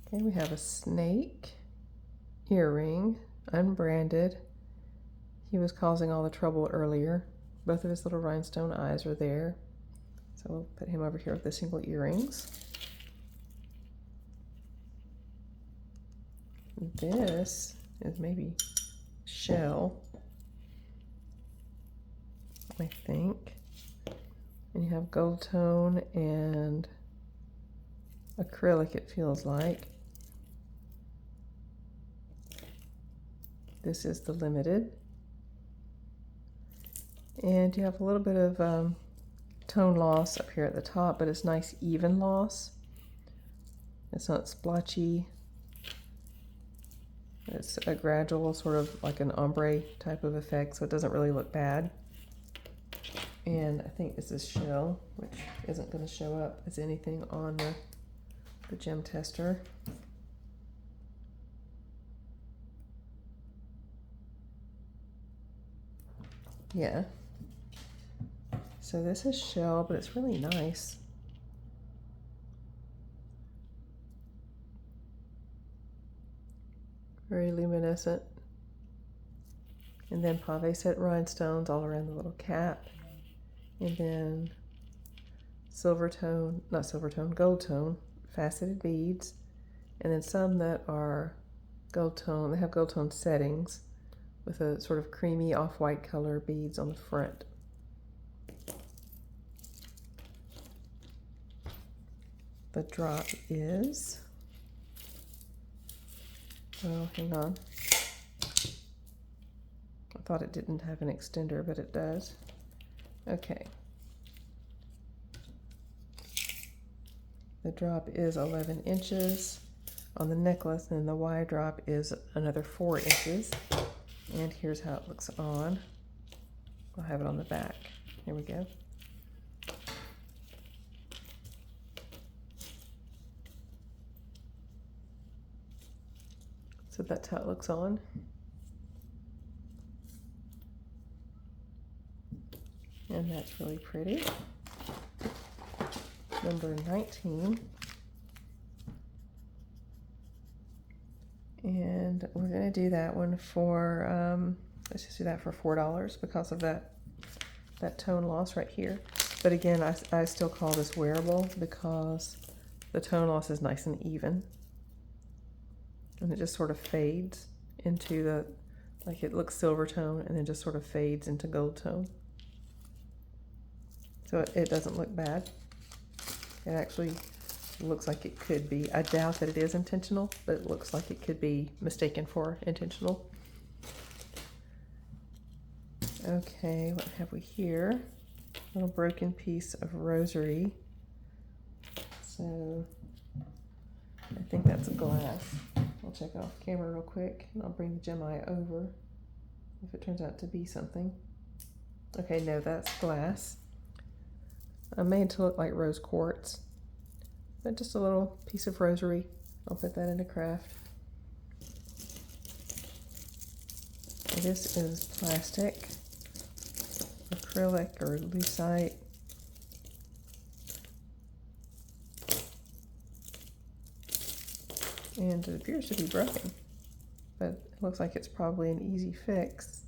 Okay, we have a snake earring, unbranded. He was causing all the trouble earlier. Both of his little rhinestone eyes are there. So we'll put him over here with the single earrings. This is maybe shell, I think. And you have gold tone and acrylic, it feels like. This is the limited. And you have a little bit of tone loss up here at the top, but it's nice even loss. It's not splotchy. It's a gradual, sort of like an ombre type of effect, so it doesn't really look bad. And I think this is shell, which isn't going to show up as anything on the gem tester. Yeah. So this is shell, but it's really nice. Very luminescent. And then pave set rhinestones all around the little cap. And then gold tone, faceted beads. And then some that are gold tone, they have gold tone settings with a sort of creamy off-white color beads on the front. The drop is, well, hang on. I thought it didn't have an extender, but it does. Okay. The drop is 11 inches on the necklace, and the Y drop is another 4 inches. And here's how it looks on. I'll have it on the back. Here we go. So that's how it looks on. And that's really pretty. Number 19. And we're going to do that one for, let's just do that for $4 because of that tone loss right here. But again, I still call this wearable because the tone loss is nice and even. And it just sort of fades into like it looks silver tone and then just sort of fades into gold tone. So it doesn't look bad. It actually looks like it could be. I doubt that it is intentional, but it looks like it could be mistaken for intentional. Okay, what have we here? A little broken piece of rosary. So I think that's a glass. I'll check it off camera real quick and I'll bring the gem eye over if it turns out to be something. Okay, no, that's glass. Made to look like rose quartz, but just a little piece of rosary. I'll put that into craft. This is plastic, acrylic or lucite. And it appears to be broken, but it looks like it's probably an easy fix.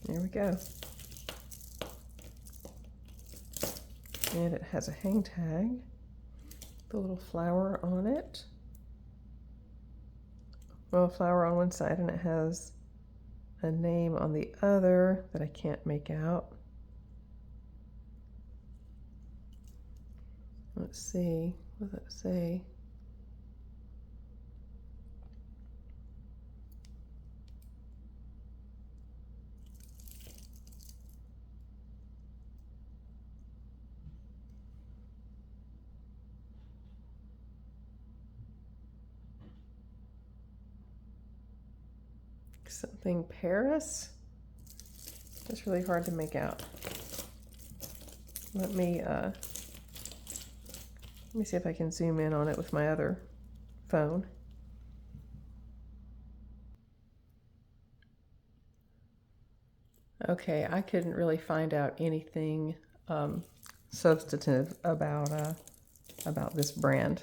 There we go. And it has a hang tag, the little flower on it. Well, a flower on one side, and it has a name on the other that I can't make out. Let's see, what does that say? Something Paris? It's really hard to make out. Let me see if I can zoom in on it with my other phone. Okay, I couldn't really find out anything substantive about this brand.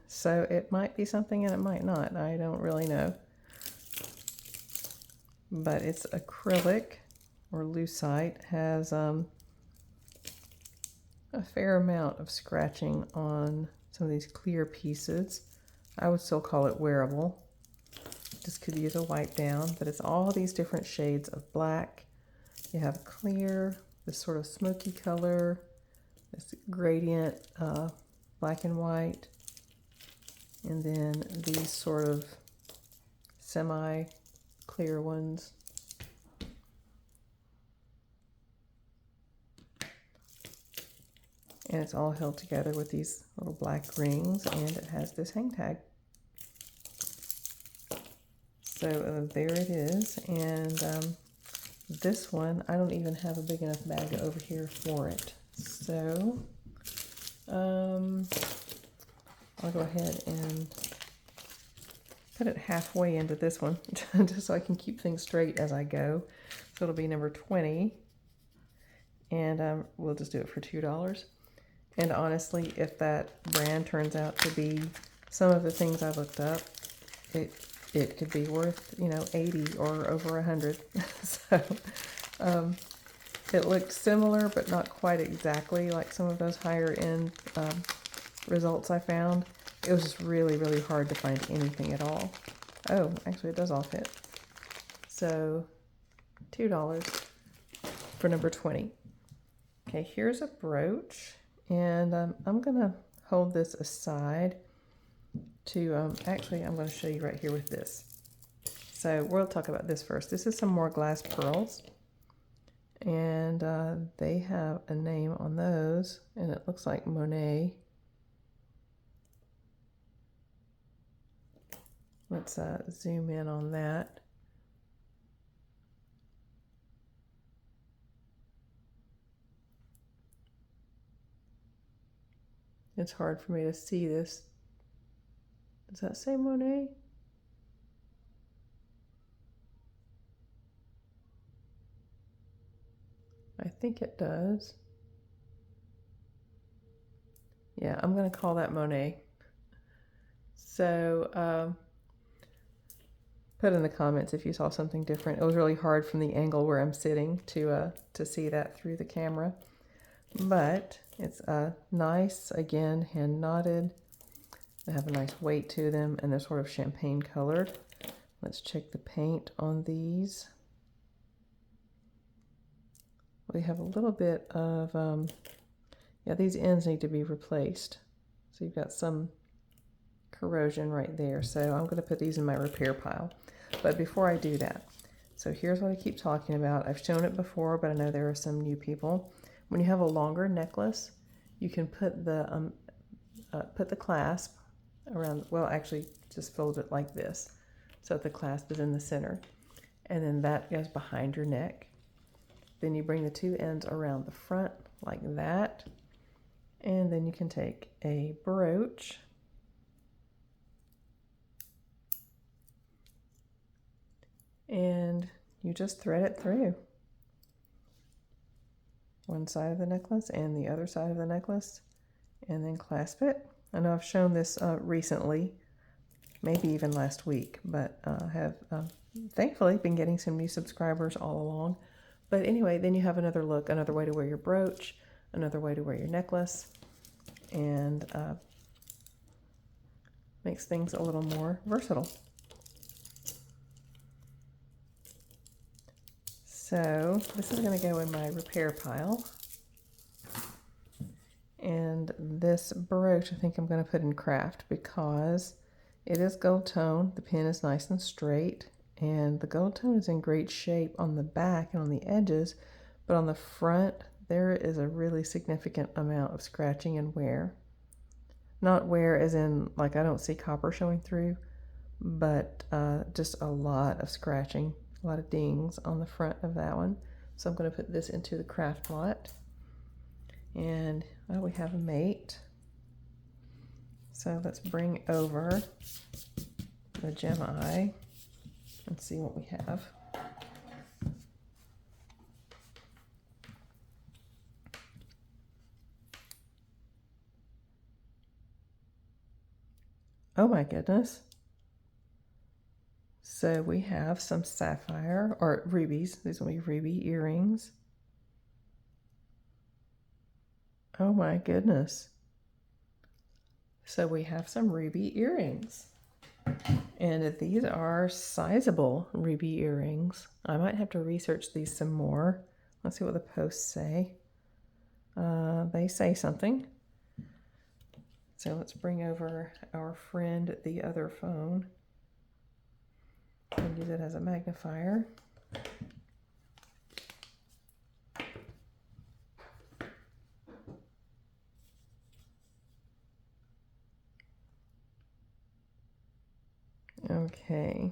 So it might be something and it might not. I don't really know. But it's acrylic or lucite, has a fair amount of scratching on some of these clear pieces. I would still call it wearable. Just could use a wipe down, but it's all these different shades of black. You have clear, this sort of smoky color, this gradient black and white, and then these sort of semi-clear ones. And it's all held together with these little black rings, and it has this hang tag. So there it is, and this one, I don't even have a big enough bag over here for it. So I'll go ahead and put it halfway into this one, just so I can keep things straight as I go. So it'll be number 20, and we'll just do it for $2. And honestly, if that brand turns out to be some of the things I looked up, it could be worth, you know, 80 or over 100. So it looked similar, but not quite exactly like some of those higher end results I found. It was just really, really hard to find anything at all. Oh, actually it does all fit. So $2 for number 20. Okay, here's a brooch. And I'm going to hold this aside to, actually, I'm going to show you right here with this. So we'll talk about this first. This is some more glass pearls. And they have a name on those, and it looks like Monet. Let's zoom in on that. It's hard for me to see this. Does that say Monet? I think it does. Yeah, I'm going to call that Monet. So put in the comments if you saw something different. It was really hard from the angle where I'm sitting to see that through the camera. But it's nice, again, hand knotted. They have a nice weight to them, and they're sort of champagne colored. Let's check the paint on these. We have a little bit of, yeah, these ends need to be replaced. So you've got some corrosion right there. So I'm going to put these in my repair pile. But before I do that, so here's what I keep talking about. I've shown it before, but I know there are some new people. When you have a longer necklace, you can put the clasp around, well, actually just fold it like this so that the clasp is in the center. And then that goes behind your neck. Then you bring the two ends around the front like that. And then you can take a brooch and you just thread it through one side of the necklace and the other side of the necklace, and then clasp it. I know I've shown this recently, maybe even last week, but have thankfully been getting some new subscribers all along. But anyway, then you have another look, another way to wear your brooch, another way to wear your necklace, and makes things a little more versatile. So this is going to go in my repair pile. And this brooch I think I'm going to put in craft because it is gold tone. The pin is nice and straight, and the gold tone is in great shape on the back and on the edges, but on the front there is a really significant amount of scratching and wear. Not wear as in, like, I don't see copper showing through, but just a lot of scratching, a lot of dings on the front of that one. So I'm going to put this into the craft lot. And we have a mate. So let's bring over the gem eye and see what we have. Oh my goodness. So we have some sapphire, or rubies. These will be ruby earrings. Oh my goodness. So we have some ruby earrings. And these are sizable ruby earrings. I might have to research these some more. Let's see what the posts say. They say something. So let's bring over our friend the other phone and use it as a magnifier. Okay.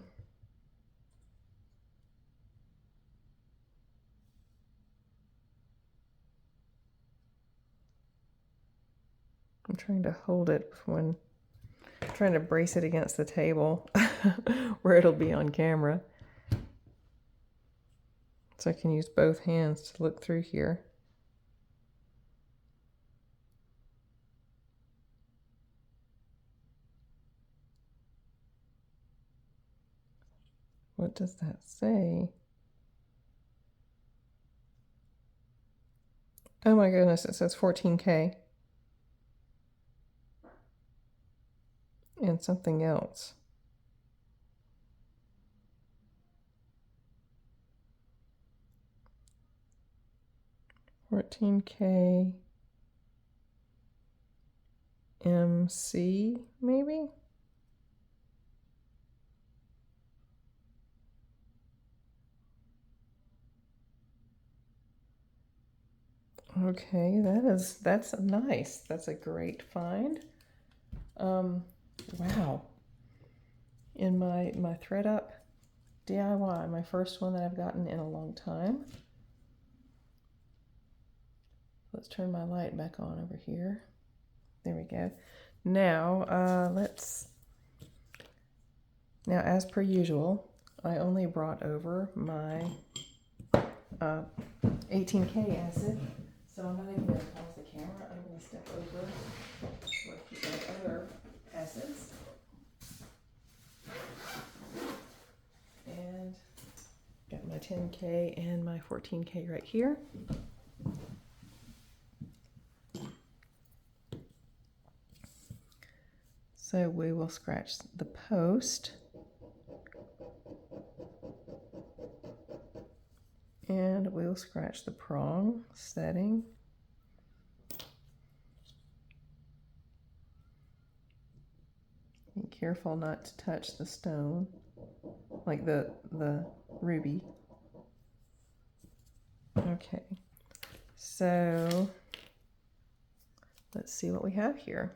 I'm trying to hold it when I'm trying to brace it against the table where it'll be on camera. So I can use both hands to look through here. What does that say? Oh my goodness, it says 14K. And something else. $14K MC, maybe? Okay, that's nice. That's a great find. Wow. In my thread up DIY, my first one that I've gotten in a long time. Let's turn my light back on over here. There we go. Now, now as per usual, I only brought over my 18K acid. So I'm not even going to pause the camera. I'm going to step over with the other acids. And got my 10K and my 14K right here. So we will scratch the post. And we'll scratch the prong setting. Be careful not to touch the stone, like the ruby. Okay, so let's see what we have here.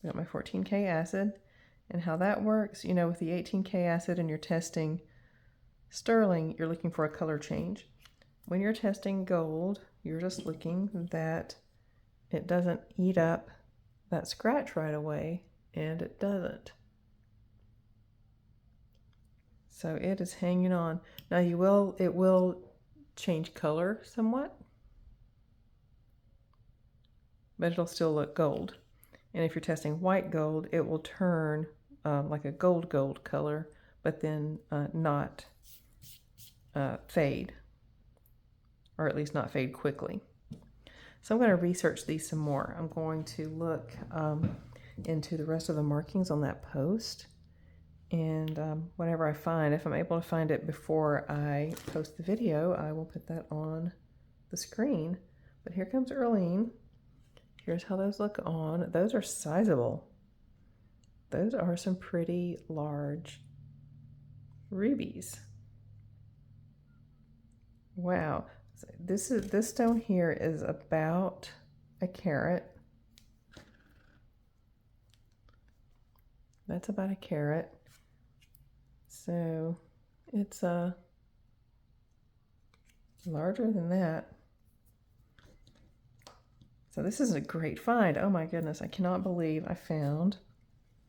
I got my 14K acid, and how that works, you know, with the 18K acid and you're testing sterling, you're looking for a color change. When you're testing gold, you're just looking that it doesn't eat up that scratch right away, and it doesn't. So it is hanging on. Now it will change color somewhat, but it'll still look gold. And if you're testing white gold, it will turn like a gold color, but then not fade, or at least not fade quickly. So I'm going to research these some more. I'm going to look into the rest of the markings on that post, and whatever I find, if I'm able to find it before I post the video, I will put that on the screen. But here comes Earlene. here's how those look on. Those are sizable. Those are some pretty large rubies. Wow. So this stone here is about a carat. That's about a carat. So it's larger than that. So this is a great find. Oh my goodness, I cannot believe I found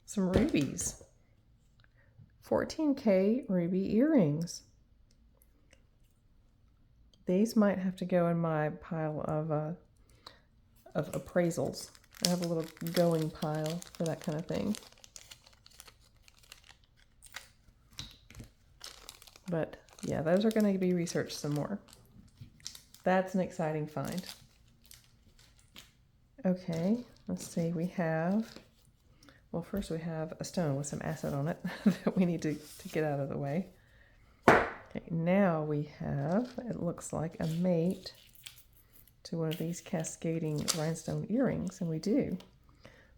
some rubies. 14K ruby earrings. These might have to go in my pile of appraisals. I have a little going pile for that kind of thing. But yeah, those are going to be researched some more. That's an exciting find. Okay, let's see. We have, well, first we have a stone with some acid on it that we need to get out of the way. Okay, now we have, it looks like a mate to one of these cascading rhinestone earrings, and we do.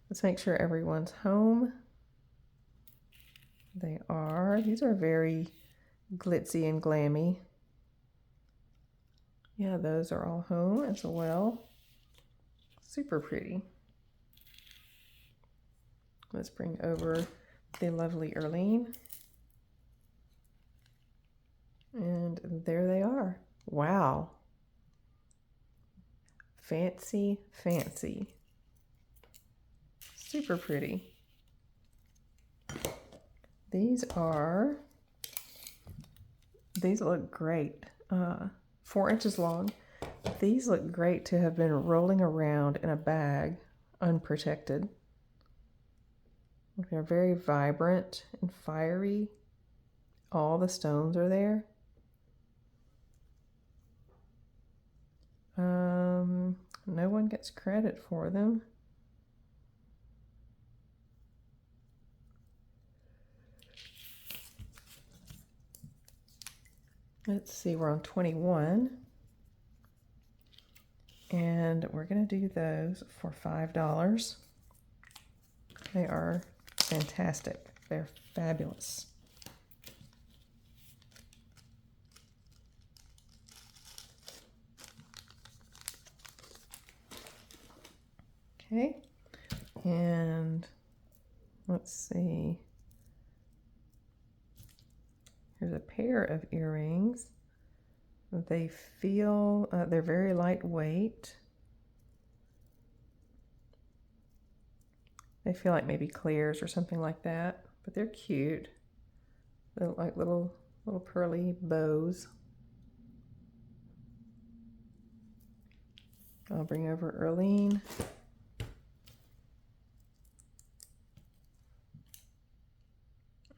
Let's make sure everyone's home. They are. These are very glitzy and glammy. Yeah, those are all home as well. Super pretty. Let's bring over the lovely Erlene. And there they are. Wow. Fancy, fancy. Super pretty. These look great. 4 inches long. These look great to have been rolling around in a bag unprotected. They're very vibrant and fiery. All the stones are there. No one gets credit for them. Let's see, we're on 21. And we're going to do those for $5. They are fantastic. They're fabulous. Okay, and let's see. Here's a pair of earrings. They feel, they're very lightweight. They feel like maybe clears or something like that, but they're cute. They look like little pearly bows. I'll bring over Erlene.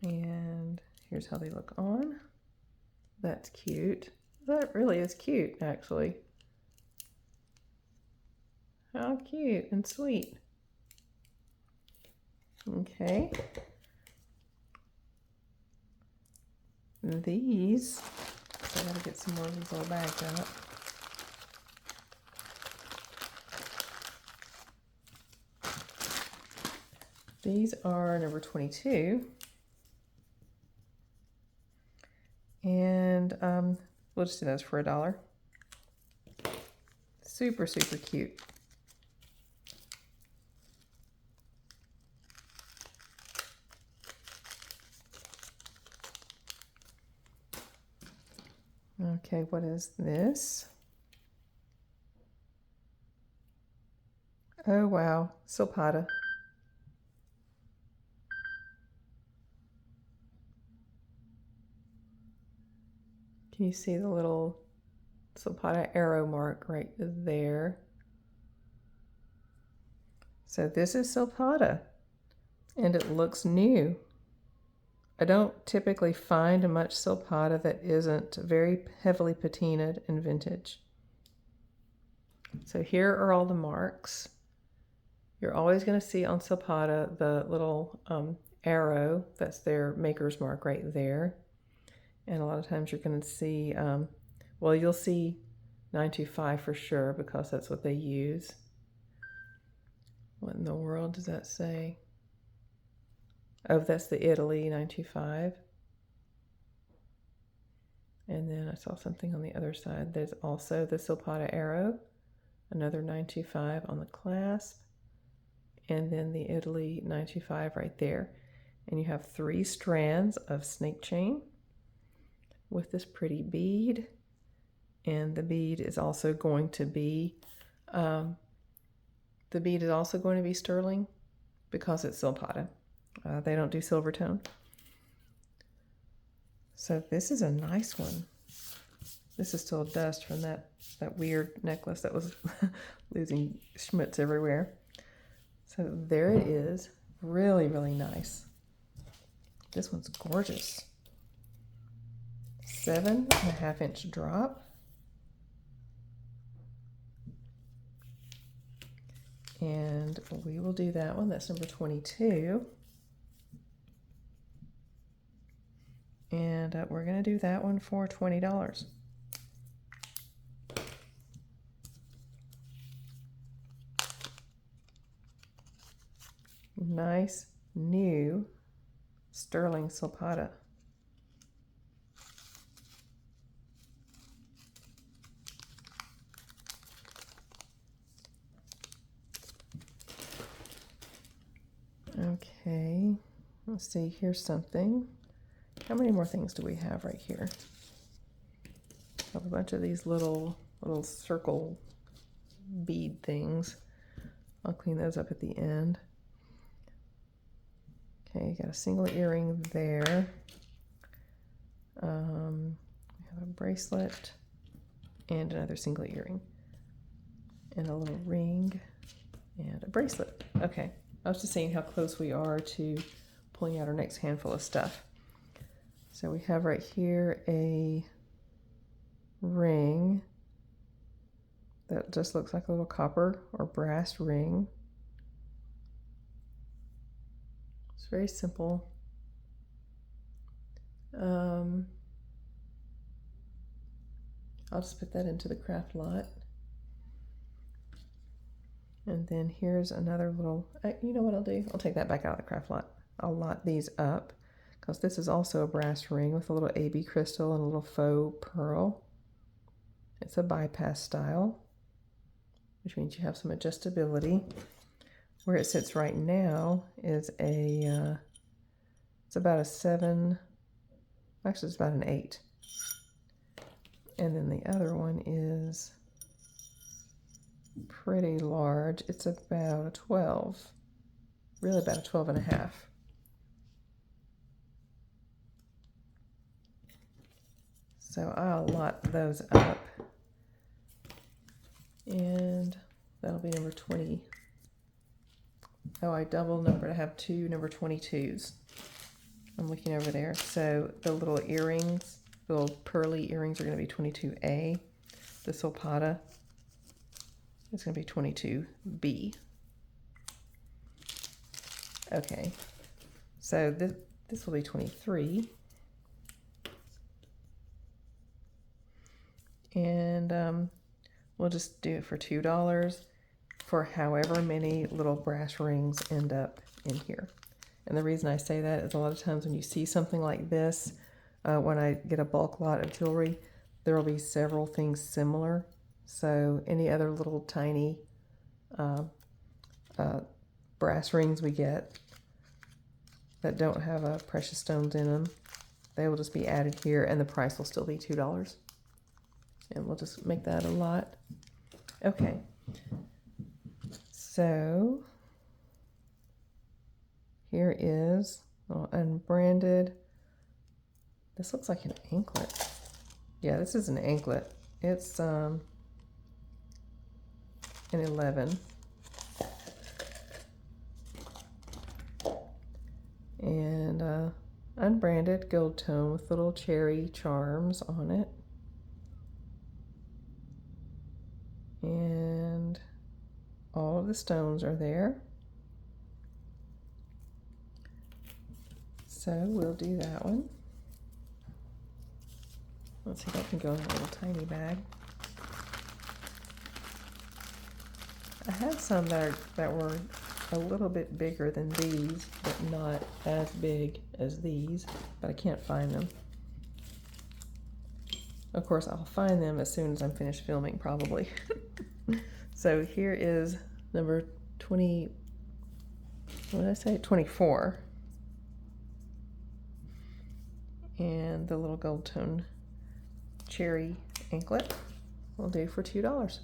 And here's how they look on. That's cute. That really is cute, actually. How cute and sweet. Okay. These, I gotta get some more of these little bags out. These are number 22. And we'll just do those for $1. Super, super cute. Okay, what is this? Oh, wow, Silpata. Can you see the little Silpata arrow mark right there? So this is Silpata, and it looks new. I don't typically find much Silpata that isn't very heavily patinaed and vintage. So here are all the marks. You're always going to see on Silpata the little arrow, that's their maker's mark right there. And a lot of times you're going to see, well, you'll see 925 for sure because that's what they use. What in the world does that say? Oh, that's the Italy 925. And then I saw something on the other side. There's also the Silpata Arrow, another 925 on the clasp, and then the Italy 925 right there. And you have 3 strands of snake chain with this pretty bead. And the bead is also going to be sterling because it's Silpata. They don't do silver tone. So this is a nice one. This is still dust from that weird necklace that was losing schmutz everywhere. So there it is. Really, really nice. This one's gorgeous. 7.5 inch drop. And we will do that one. That's number 22. And we're going to do that one for $20. Nice new sterling Silpata. Okay, let's see, here's something. How many more things do we have right here? I have a bunch of these little circle bead things. I'll clean those up at the end. Okay, you got a single earring there. We have a bracelet and another single earring and a little ring and a bracelet. Okay, I was just seeing how close we are to pulling out our next handful of stuff. So we have right here a ring that just looks like a little copper or brass ring. It's very simple. I'll just put that into the craft lot. And then here's another little, you know what I'll do? I'll take that back out of the craft lot. I'll lot these up because this is also a brass ring with a little AB crystal and a little faux pearl. It's a bypass style, which means you have some adjustability. Where it sits right now is it's about a 7, actually it's about an 8. And then the other one is pretty large. It's about a 12, really about a 12.5. So I'll lot those up, and that'll be number 20. Oh, I double numbered. I have 2 number 22s. I'm looking over there. So the little earrings, the little pearly earrings are going to be 22A. The Silpata is going to be 22B. Okay, so this will be 23. And we'll just do it for $2 for however many little brass rings end up in here. And the reason I say that is a lot of times when you see something like this, when I get a bulk lot of jewelry, there will be several things similar. So any other little tiny brass rings we get that don't have precious stones in them, they will just be added here and the price will still be $2. And we'll just make that a lot. Okay. So here is unbranded. This looks like an anklet. Yeah, this is an anklet. It's an 11. And unbranded gold tone with little cherry charms on it. And all of the stones are there. So we'll do that one. Let's see if I can go in a little tiny bag. I had some that were a little bit bigger than these, but not as big as these, but I can't find them. Of course, I'll find them as soon as I'm finished filming, probably. So here is number 20, what did I say? 24. And the little gold tone cherry anklet will do for $2.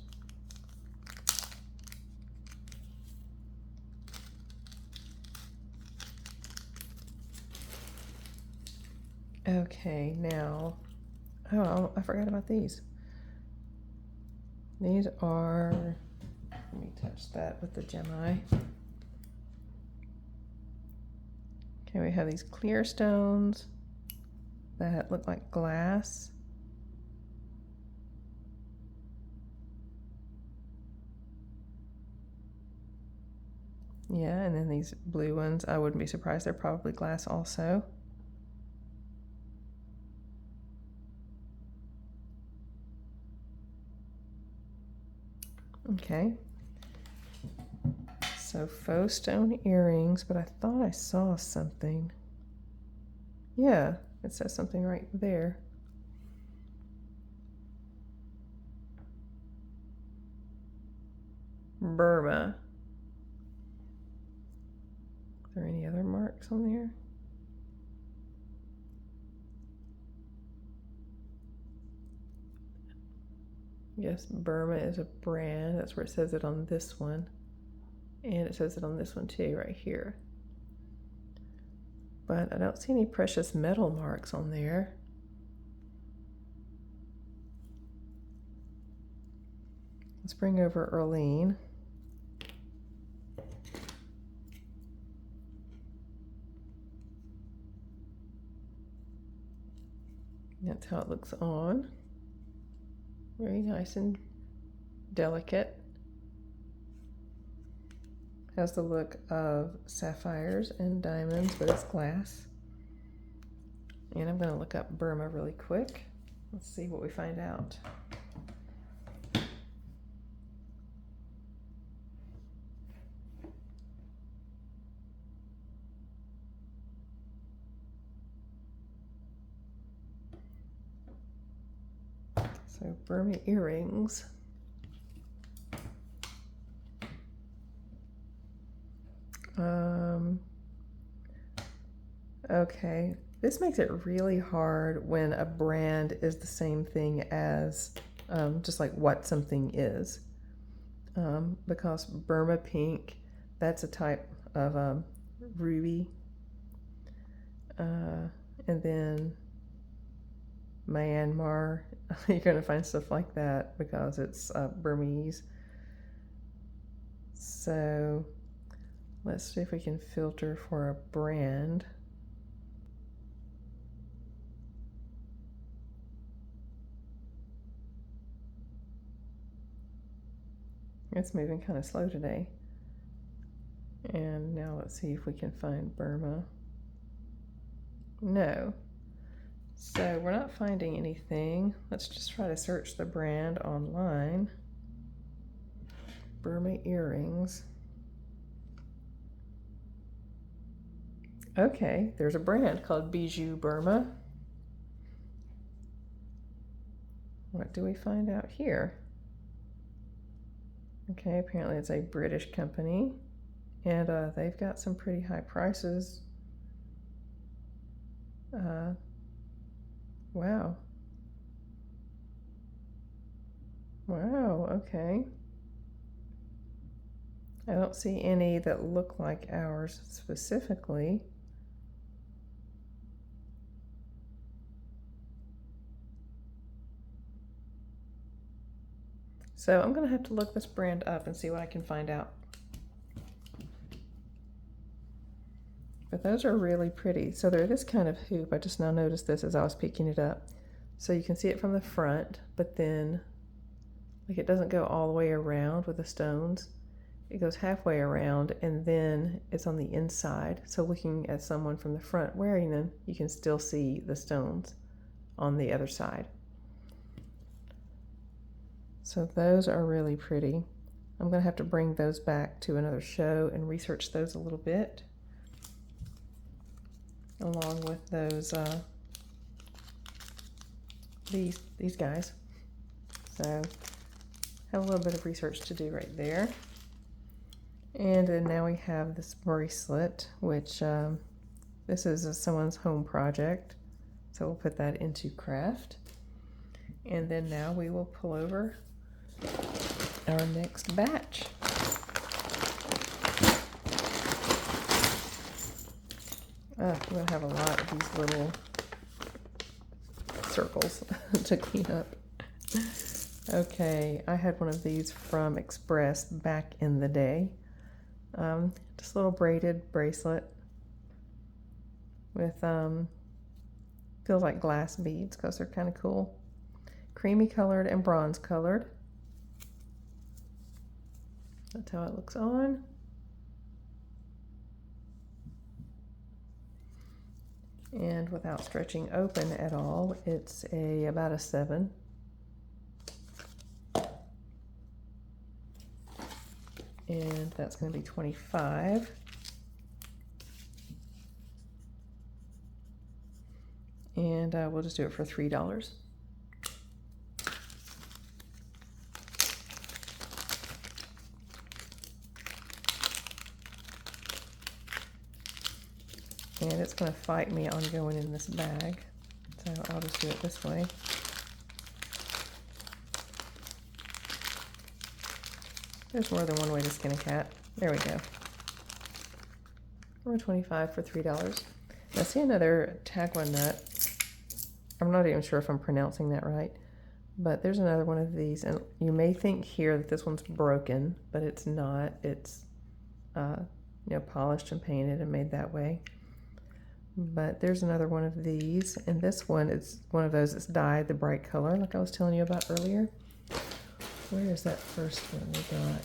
Okay, now, oh, I forgot about these. These are, let me touch that with the Gemini. Okay, we have these clear stones that look like glass. Yeah, and then these blue ones, I wouldn't be surprised, they're probably glass also. Okay, so faux stone earrings, but I thought I saw something. Yeah, it says something right there. Burma. Are there any other marks on there? Yes, Burma is a brand. That's where it says it on this one. And it says it on this one too, right here. But I don't see any precious metal marks on there. Let's bring over Earlene. That's how it looks on. Very nice and delicate. Has the look of sapphires and diamonds, but it's glass. And I'm going to look up Burma really quick. Let's see what we find out. So Burma earrings. Okay, this makes it really hard when a brand is the same thing as just like what something is. Because Burma pink, that's a type of ruby. And then Myanmar, you're going to find stuff like that because it's Burmese. So let's see if we can filter for a brand. It's moving kind of slow today. And now let's see if we can find Burma. No. So we're not finding anything. Let's just try to search the brand online. Burma earrings. Okay, there's a brand called Bijou Burma. What do we find out here? Okay, apparently it's a British company, and they've got some pretty high prices. Wow. Wow, okay. I don't see any that look like ours specifically. So I'm going to have to look this brand up and see what I can find out. But those are really pretty. So they're this kind of hoop. I just now noticed this as I was picking it up. So you can see it from the front, but then like it doesn't go all the way around with the stones. It goes halfway around and then it's on the inside. So looking at someone from the front wearing them, you can still see the stones on the other side. So those are really pretty. I'm going to have to bring those back to another show and research those a little bit, along with those these guys. So have a little bit of research to do right there. And then now we have this bracelet, which this is someone's home project. So we'll put that into craft. And then now we will pull over our next batch. We're going to have a lot of these little circles to clean up. Okay, I had one of these from Express back in the day. Just a little braided bracelet with feels like glass beads because they're kind of cool. Creamy colored and bronze colored. That's how it looks on. And without stretching open at all, it's about a 7. And that's going to be 25. And we'll just do it for $3. And it's going to fight me on going in this bag, so I'll just do it this way. There's more than one way to skin a cat. There we go. We're $25 for $3. Now see another tagua nut. I'm not even sure if I'm pronouncing that right, but there's another one of these, and you may think here that this one's broken, but it's not. It's polished and painted and made that way. But there's another one of these, and this one is one of those that's dyed the bright color like I was telling you about earlier. Where is that first one we got?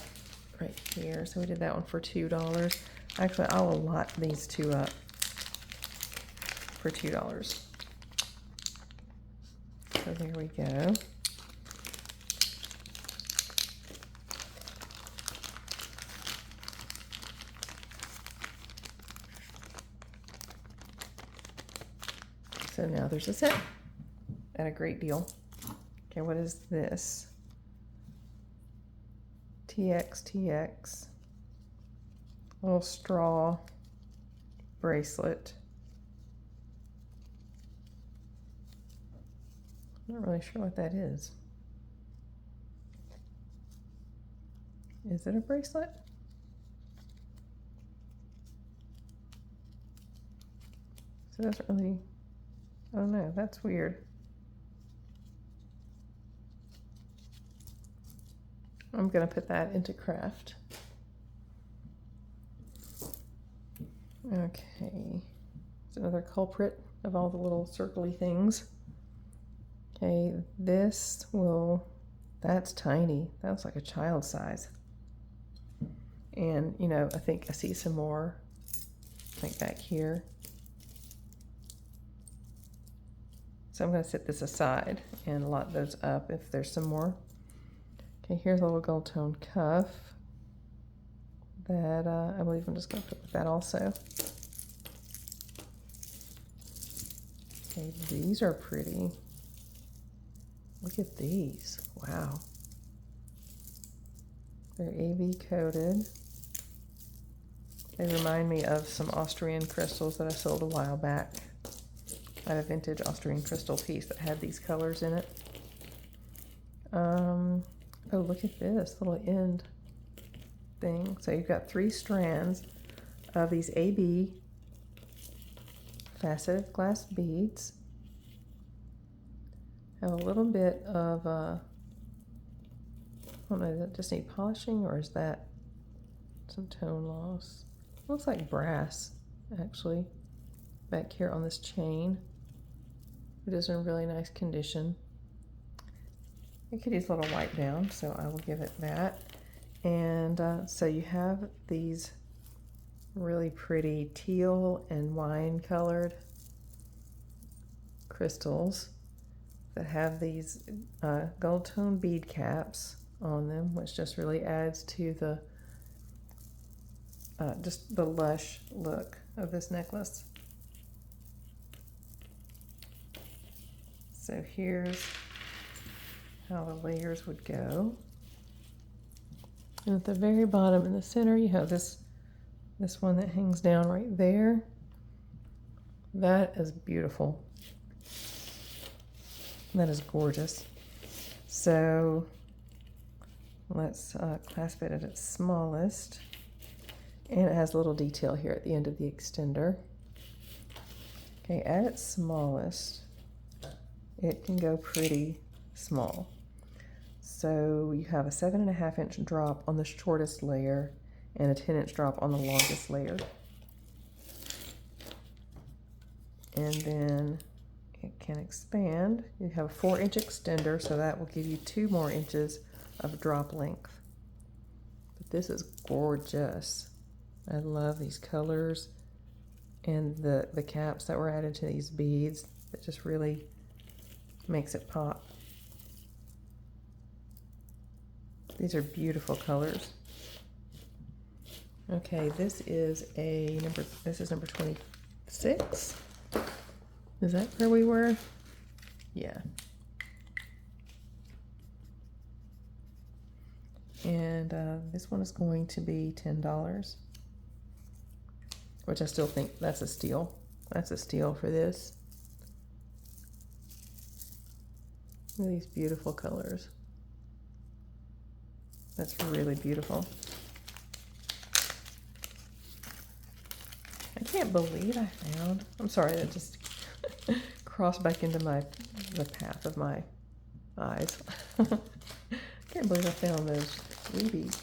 Right here. So we did that one for $2. Actually, I'll allot these two up for $2. So there we go. So now there's a set at a great deal. Okay, what is this? TXTX. Little straw bracelet. I'm not really sure what that is. Is it a bracelet? So it doesn't really, I don't know, that's weird. I'm gonna put that into craft. Okay, it's another culprit of all the little circly things. Okay, this will, that's tiny. That's like a child size. And, you know, I think I see some more, like back here. So I'm going to set this aside and lot those up if there's some more. Okay, here's a little gold tone cuff that I believe I'm just going to put with that also. Okay, these are pretty. Look at these. Wow. They're AB coated. They remind me of some Austrian crystals that I sold a while back. I had a vintage Austrian crystal piece that had these colors in it. Oh, look at this little end thing. So you've got 3 strands of these AB faceted glass beads. Have a little bit of, I don't know, does that just need polishing or is that some tone loss? Looks like brass, actually, back here on this chain. It is in really nice condition. It could use a little wipe down, so I will give it that. And so you have these really pretty teal and wine colored crystals that have these gold tone bead caps on them, which just really adds to the just the lush look of this necklace. So here's how the layers would go. And at the very bottom in the center, you have this one that hangs down right there. That is beautiful. That is gorgeous. So let's clasp it at its smallest. And it has a little detail here at the end of the extender. Okay, at its smallest, it can go pretty small. So you have a 7.5-inch drop on the shortest layer and a 10-inch drop on the longest layer. And then it can expand. You have a 4-inch extender, so that will give you 2 more inches of drop length. But this is gorgeous. I love these colors and the caps that were added to these beads. It just really makes it pop. These are beautiful colors. Okay, this is number 26. Is that where we were? Yeah. And this one is going to be $10, which I still think that's a steal. That's a steal for this. Look at these beautiful colors. That's really beautiful. I can't believe I found, I'm sorry, that just crossed back into the path of my eyes. Can't believe I found those rubies.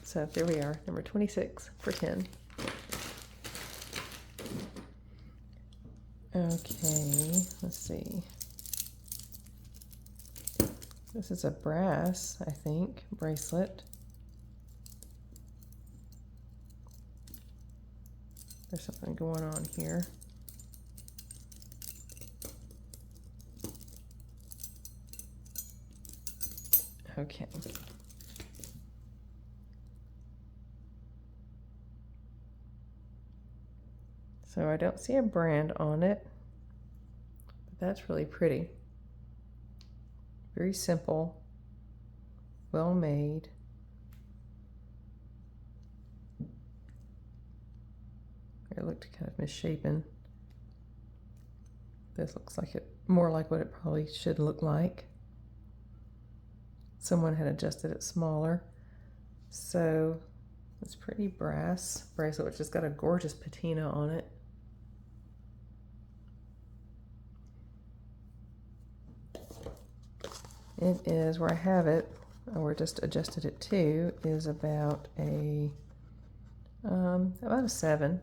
So there we are, number 26 for 10. Okay, let's see. This is a brass, I think, bracelet. There's something going on here. Okay. So I don't see a brand on it, but that's really pretty. Very simple, well made. It looked kind of misshapen. This looks like it, more like what it probably should look like. Someone had adjusted it smaller. So it's pretty brass bracelet, which has got a gorgeous patina on it. It is, where I have it, or just adjusted it to, is about a 7.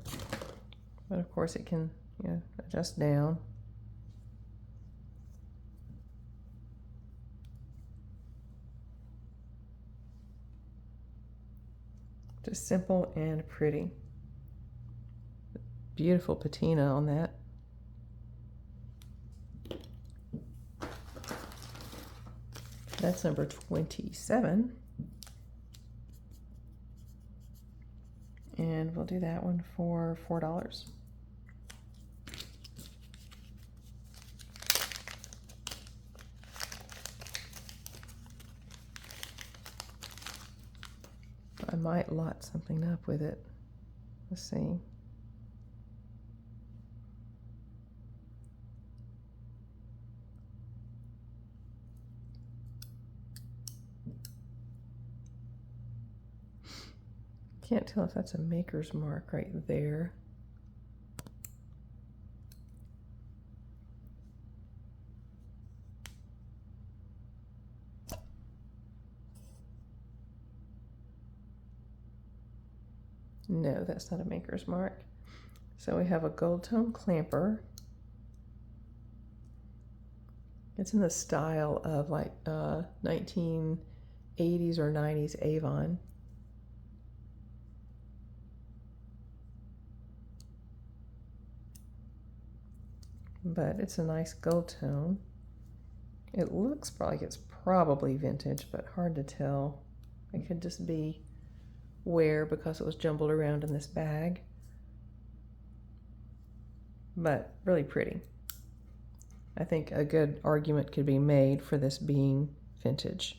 But of course it can, adjust down. Just simple and pretty. Beautiful patina on that. That's number 27. And we'll do that one for $4. I might lot something up with it. Let's see. Can't tell if that's a maker's mark right there. No, that's not a maker's mark. So we have a gold tone clamper. It's in the style of like 1980s or 90s Avon. But it's a nice gold tone. It looks like it's probably vintage, but hard to tell. It could just be wear because it was jumbled around in this bag. But really pretty. I think a good argument could be made for this being vintage.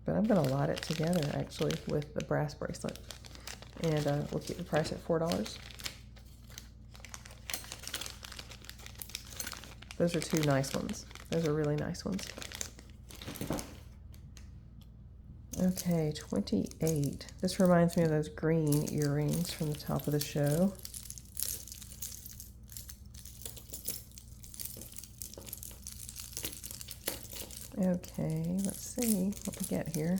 But I'm going to lot it together actually with the brass bracelet. And we'll keep the price at $4. Those are two nice ones. Those are really nice ones. Okay, 28. This reminds me of those green earrings from the top of the show. Okay, let's see what we get here.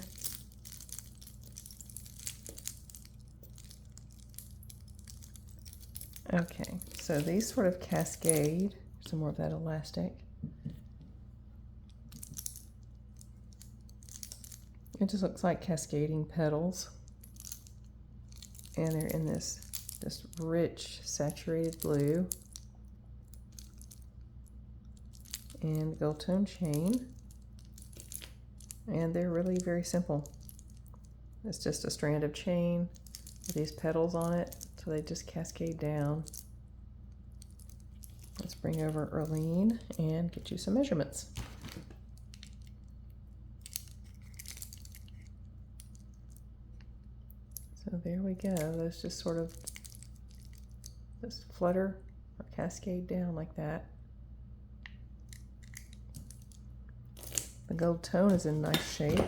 Okay, so these sort of cascade. Some more of that elastic. It just looks like cascading petals. And they're in this rich, saturated blue. And gold tone chain. And they're really very simple. It's just a strand of chain with these petals on it, so they just cascade down. Let's bring over Erlene and get you some measurements. So there we go. Those just sort of just flutter or cascade down like that. The gold tone is in nice shape.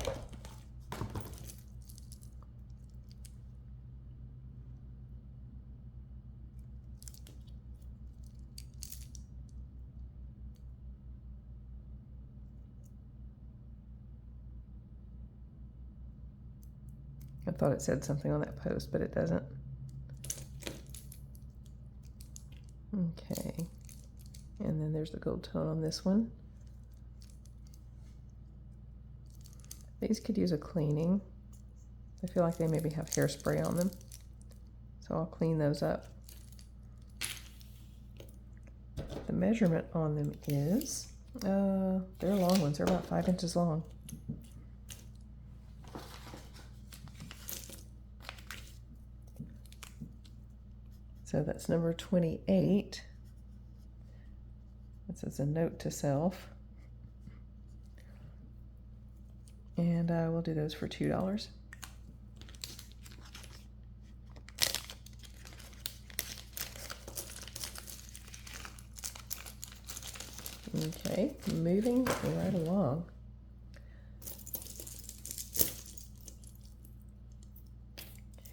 I thought it said something on that post, but it doesn't. Okay. And then there's the gold tone on this one. These could use a cleaning. I feel like they maybe have hairspray on them. So I'll clean those up. The measurement on them is, they're long ones. They're about 5 inches long. So that's number 28. This is a note to self. And we'll do those for $2. Okay, moving right along.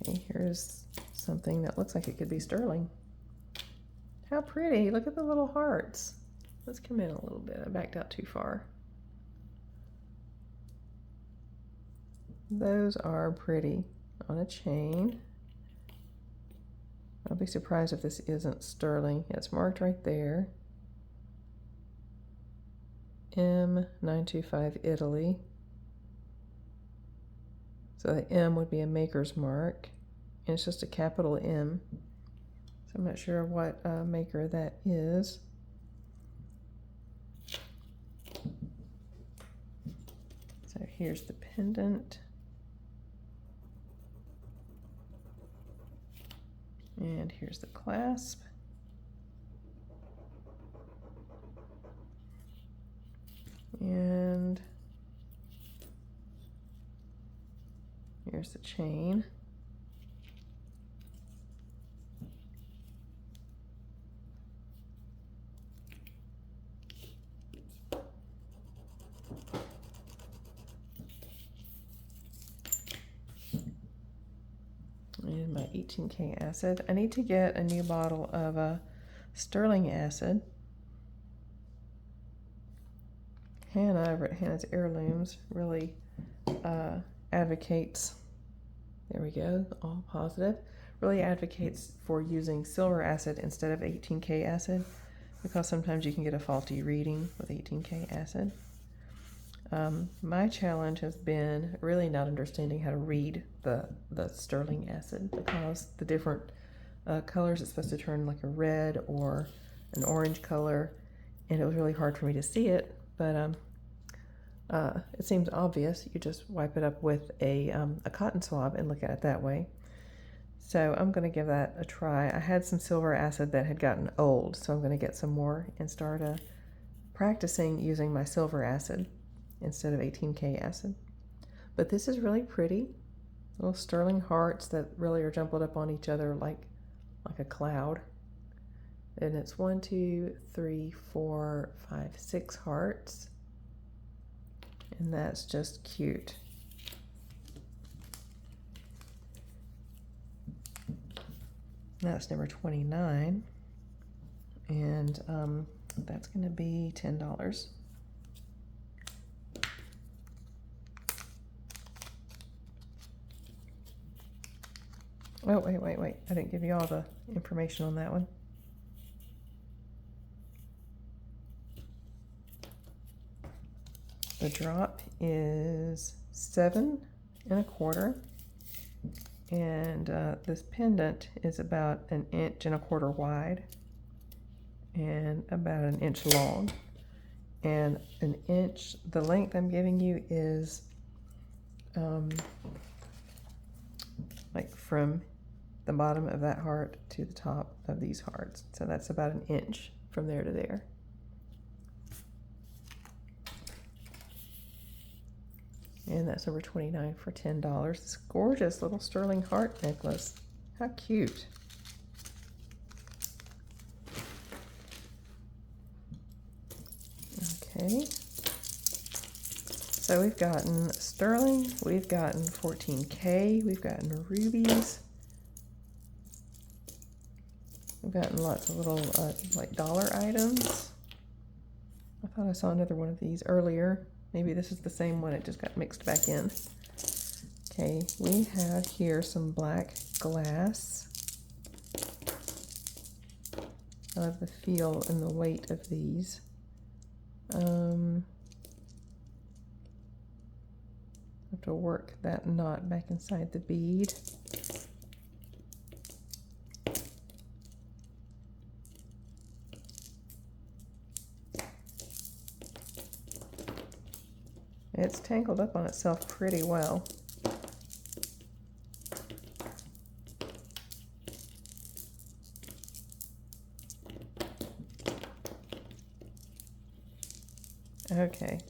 Okay, here's something that looks like it could be sterling. How pretty. Look at the little hearts. Let's come in a little bit. I backed out too far. Those are pretty on a chain. I'll be surprised if this isn't sterling. It's marked right there. M925 Italy. So the M would be a maker's mark. And it's just a capital M. So I'm not sure what maker that is. So here's the pendant. And here's the clasp. And here's the chain. And my 18K acid. I need to get a new bottle of sterling acid. Hannah over at Hannah's Heirlooms really advocates, there we go, all positive, really advocates for using silver acid instead of 18K acid because sometimes you can get a faulty reading with 18K acid. My challenge has been really not understanding how to read the sterling acid because the different colors it's supposed to turn like a red or an orange color, and it was really hard for me to see it, but it seems obvious. You just wipe it up with a cotton swab and look at it that way. So I'm going to give that a try. I had some silver acid that had gotten old, so I'm going to get some more and start practicing using my silver acid instead of 18K acid. But this is really pretty. Little sterling hearts that really are jumbled up on each other like a cloud. And it's 1, 2, 3, 4, 5, 6 hearts. And that's just cute. That's number 29. And that's going to be $10. Oh, wait. I didn't give you all the information on that one. The drop is 7 1/4, and this pendant is about 1 1/4 inches wide and about 1 inch long. And 1 inch, the length I'm giving you is like from the bottom of that heart to the top of these hearts. So that's about 1 inch from there to there. And that's number 29 for $10. This gorgeous little sterling heart necklace. How cute. Okay. So we've gotten sterling, we've gotten 14K, we've gotten rubies. We've gotten lots of little like dollar items. I thought I saw another one of these earlier. Maybe this is the same one, it just got mixed back in. Okay, we have here some black glass. I love the feel and the weight of these. I have to work that knot back inside the bead. It's tangled up on itself pretty well. Okay.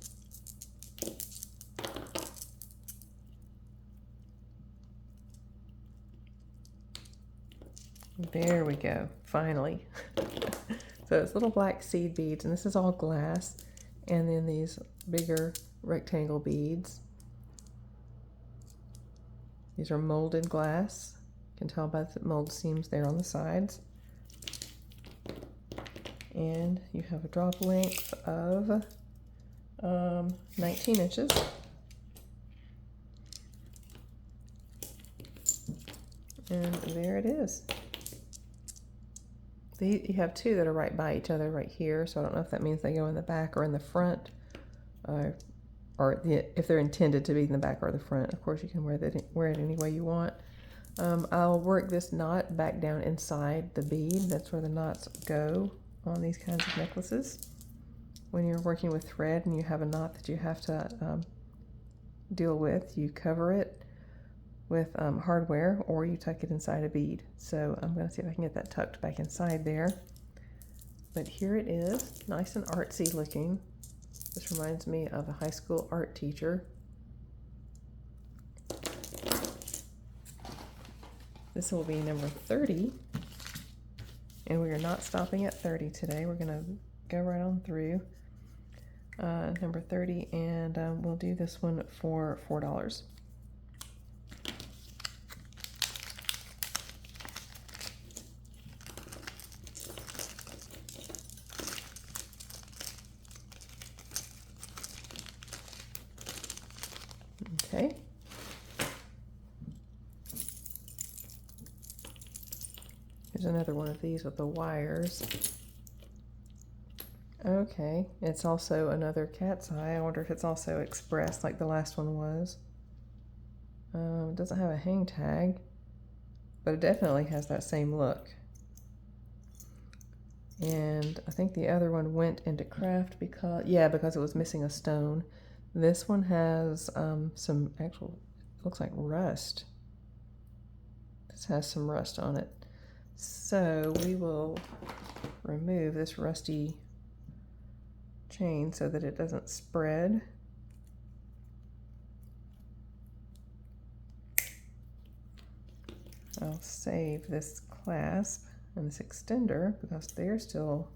There we go, finally. So it's little black seed beads, and this is all glass, and then these bigger rectangle beads. These are molded glass. You can tell by the mold seams there on the sides. And you have a drop length of 19 inches. And there it is. You have two that are right by each other right here, so I don't know if that means they go in the back or in the front, or if they're intended to be in the back or the front. Of course, you can wear it any way you want. I'll work this knot back down inside the bead. That's where the knots go on these kinds of necklaces. When you're working with thread and you have a knot that you have to deal with, you cover it with hardware, or you tuck it inside a bead. So I'm going to see if I can get that tucked back inside there. But here it is, nice and artsy looking. This reminds me of a high school art teacher. This will be number 30, and we are not stopping at 30 today. We're going to go right on through number 30, and we'll do this one for $4. Okay. Here's another one of these with the wires. Okay, it's also another cat's eye. I wonder if it's also expressed like the last one was. It doesn't have a hang tag, but it definitely has that same look. And I think the other one went into craft because it was missing a stone. This one has some actual, looks like rust. This has some rust on it. So we will remove this rusty chain so that it doesn't spread. I'll save this clasp and this extender because they're still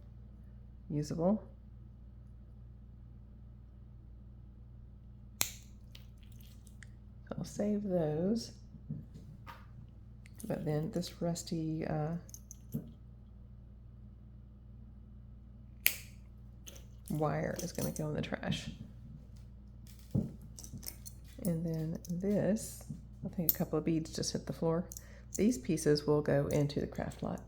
usable. I'll save those. But then this rusty wire is going to go in the trash. And then this, I think a couple of beads just hit the floor. These pieces will go into the craft lot.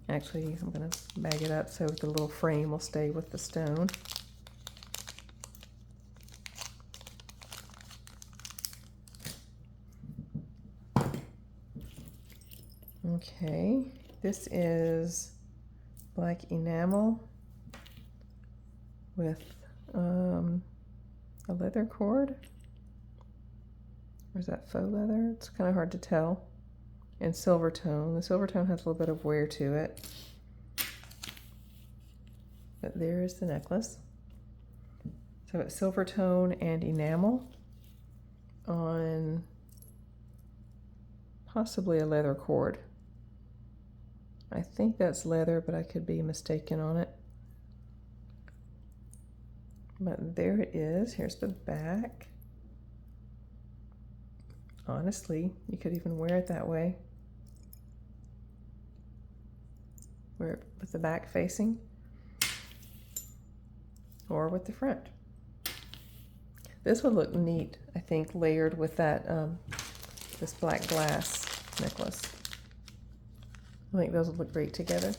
Actually, I'm going to bag it up so the little frame will stay with the stone. Okay, this is black enamel with a leather cord. Or is that faux leather? It's kind of hard to tell. And silver tone. The silver tone has a little bit of wear to it. But there's the necklace. So it's silver tone and enamel on possibly a leather cord. I think that's leather, but I could be mistaken on it. But there it is. Here's the back. Honestly, you could even wear it that way. Wear it with the back facing or with the front. This would look neat, I think, layered with that this black glass necklace. I think those would look great together.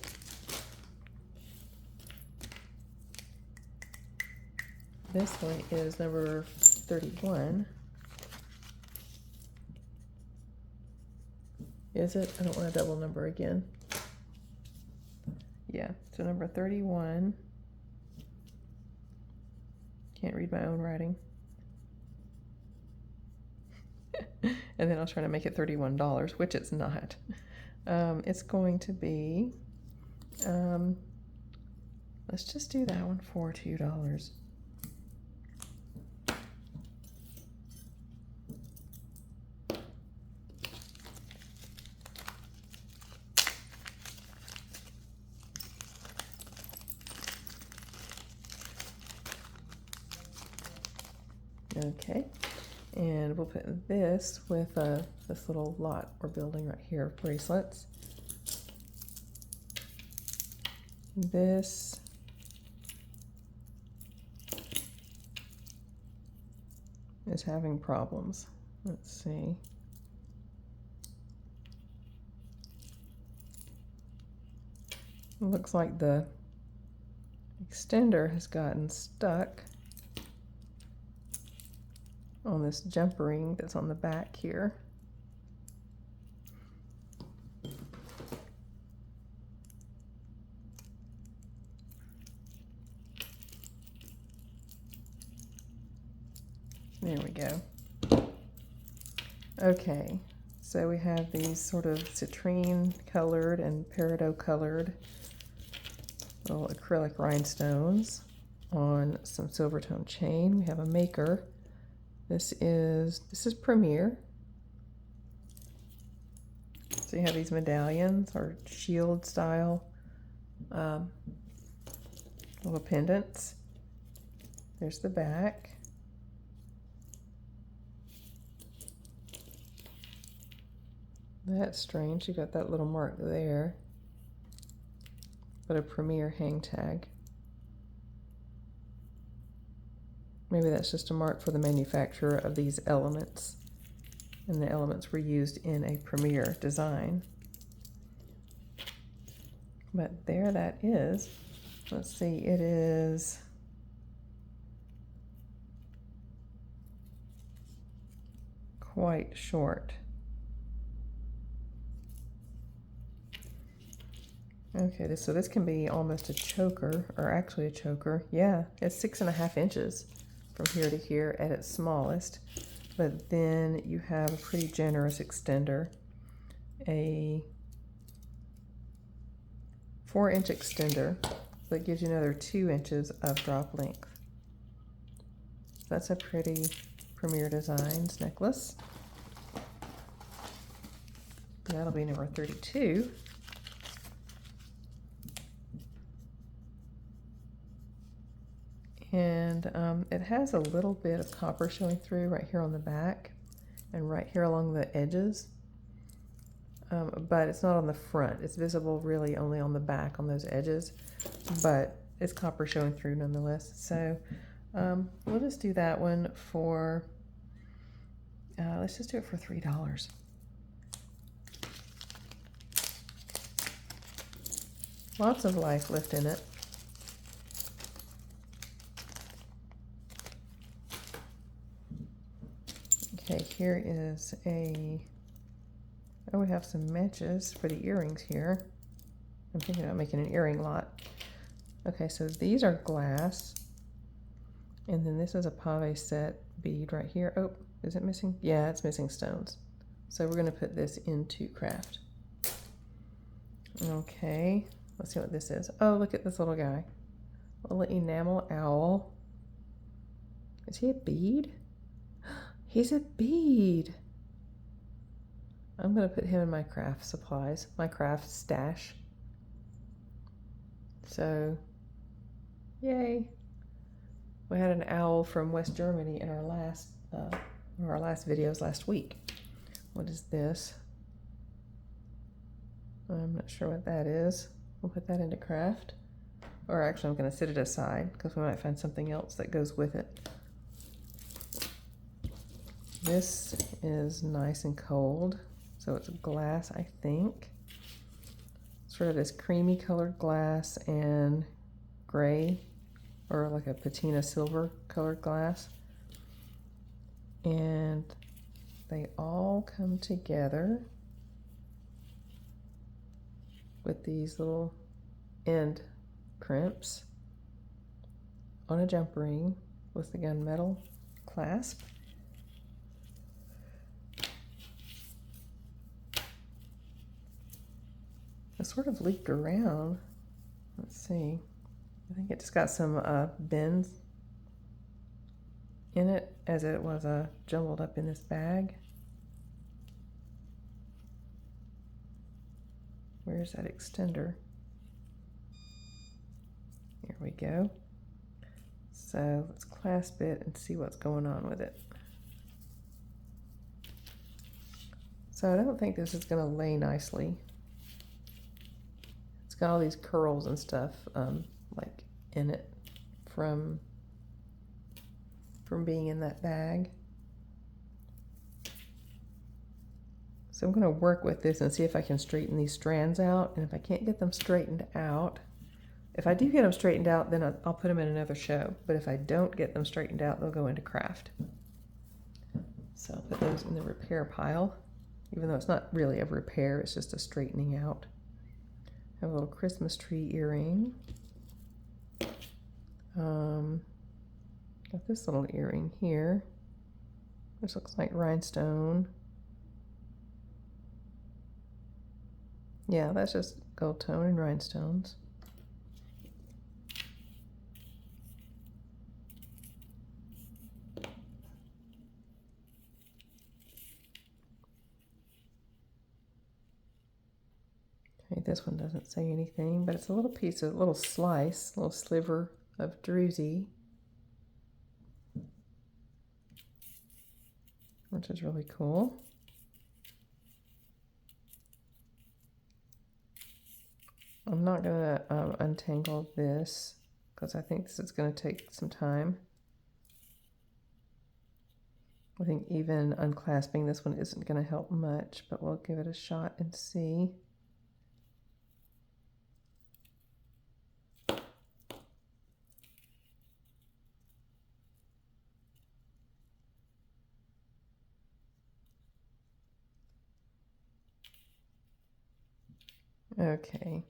This one is number 31. Is it? I don't want to double number again. Yeah, so number 31. Can't read my own writing. And then I was trying to make it $31, which it's not. It's going to be, let's just do that one for $2. Okay, and we'll put this with this little lot we're building right here of bracelets. This is having problems. Let's see. It looks like the extender has gotten stuck on this jump ring that's on the back here. There we go. Okay, so we have these sort of citrine colored and peridot colored little acrylic rhinestones on some silver tone chain. We have a maker. This is Premier. So you have these medallions or shield style little pendants. There's the back. That's strange. You got that little mark there, but a Premier hang tag. Maybe that's just a mark for the manufacturer of these elements, and the elements were used in a Premier design. But there that is. Let's see, it is quite short. Okay, so this can be almost a choker, or actually a choker. Yeah, it's 6.5 inches from here to here at its smallest. But then you have a pretty generous extender, a 4-inch extender that gives you another 2 inches of drop length. That's a pretty Premier Designs necklace. That'll be number 32. And it has a little bit of copper showing through right here on the back and right here along the edges, but it's not on the front. It's visible really only on the back on those edges, but it's copper showing through nonetheless. So we'll just do that one for, let's just do it for $3. Lots of life left in it. Okay, here is a, oh, we have some matches for the earrings here. I'm thinking about making an earring lot. Okay, so these are glass. And then this is a pave set bead right here. Oh, is it missing? Yeah, it's missing stones. So we're gonna put this into craft. Okay, let's see what this is. Oh, look at this little guy. A little enamel owl. Is he a bead? He's a bead. I'm gonna put him in my craft supplies, my craft stash. So, yay. We had an owl from West Germany in our last videos last week. What is this? I'm not sure what that is. We'll put that into craft. Or actually, I'm gonna set it aside because we might find something else that goes with it. This is nice and cold. So it's glass, I think. Sort of this creamy colored glass and gray, or like a patina silver colored glass. And they all come together with these little end crimps on a jump ring with the gunmetal clasp. It sort of leaked around. Let's see. I think it just got some bends in it as it was jumbled up in this bag. Where's that extender? Here we go. So let's clasp it and see what's going on with it. So I don't think this is going to lay nicely. It's got all these curls and stuff like in it from being in that bag. So I'm going to work with this and see if I can straighten these strands out. And if I can't get them straightened out, if I do get them straightened out, then I'll put them in another show. But if I don't get them straightened out, they'll go into craft. So I'll put those in the repair pile, even though it's not really a repair, it's just a straightening out. I have a little Christmas tree earring. Got this little earring here. This looks like rhinestone. Yeah, that's just gold tone and rhinestones. Okay, this one doesn't say anything, but it's a little piece of, a little slice, a little sliver of druzy, which is really cool. I'm not gonna untangle this because I think this is gonna take some time. I think even unclasping this one isn't gonna help much, but we'll give it a shot and see. Okay,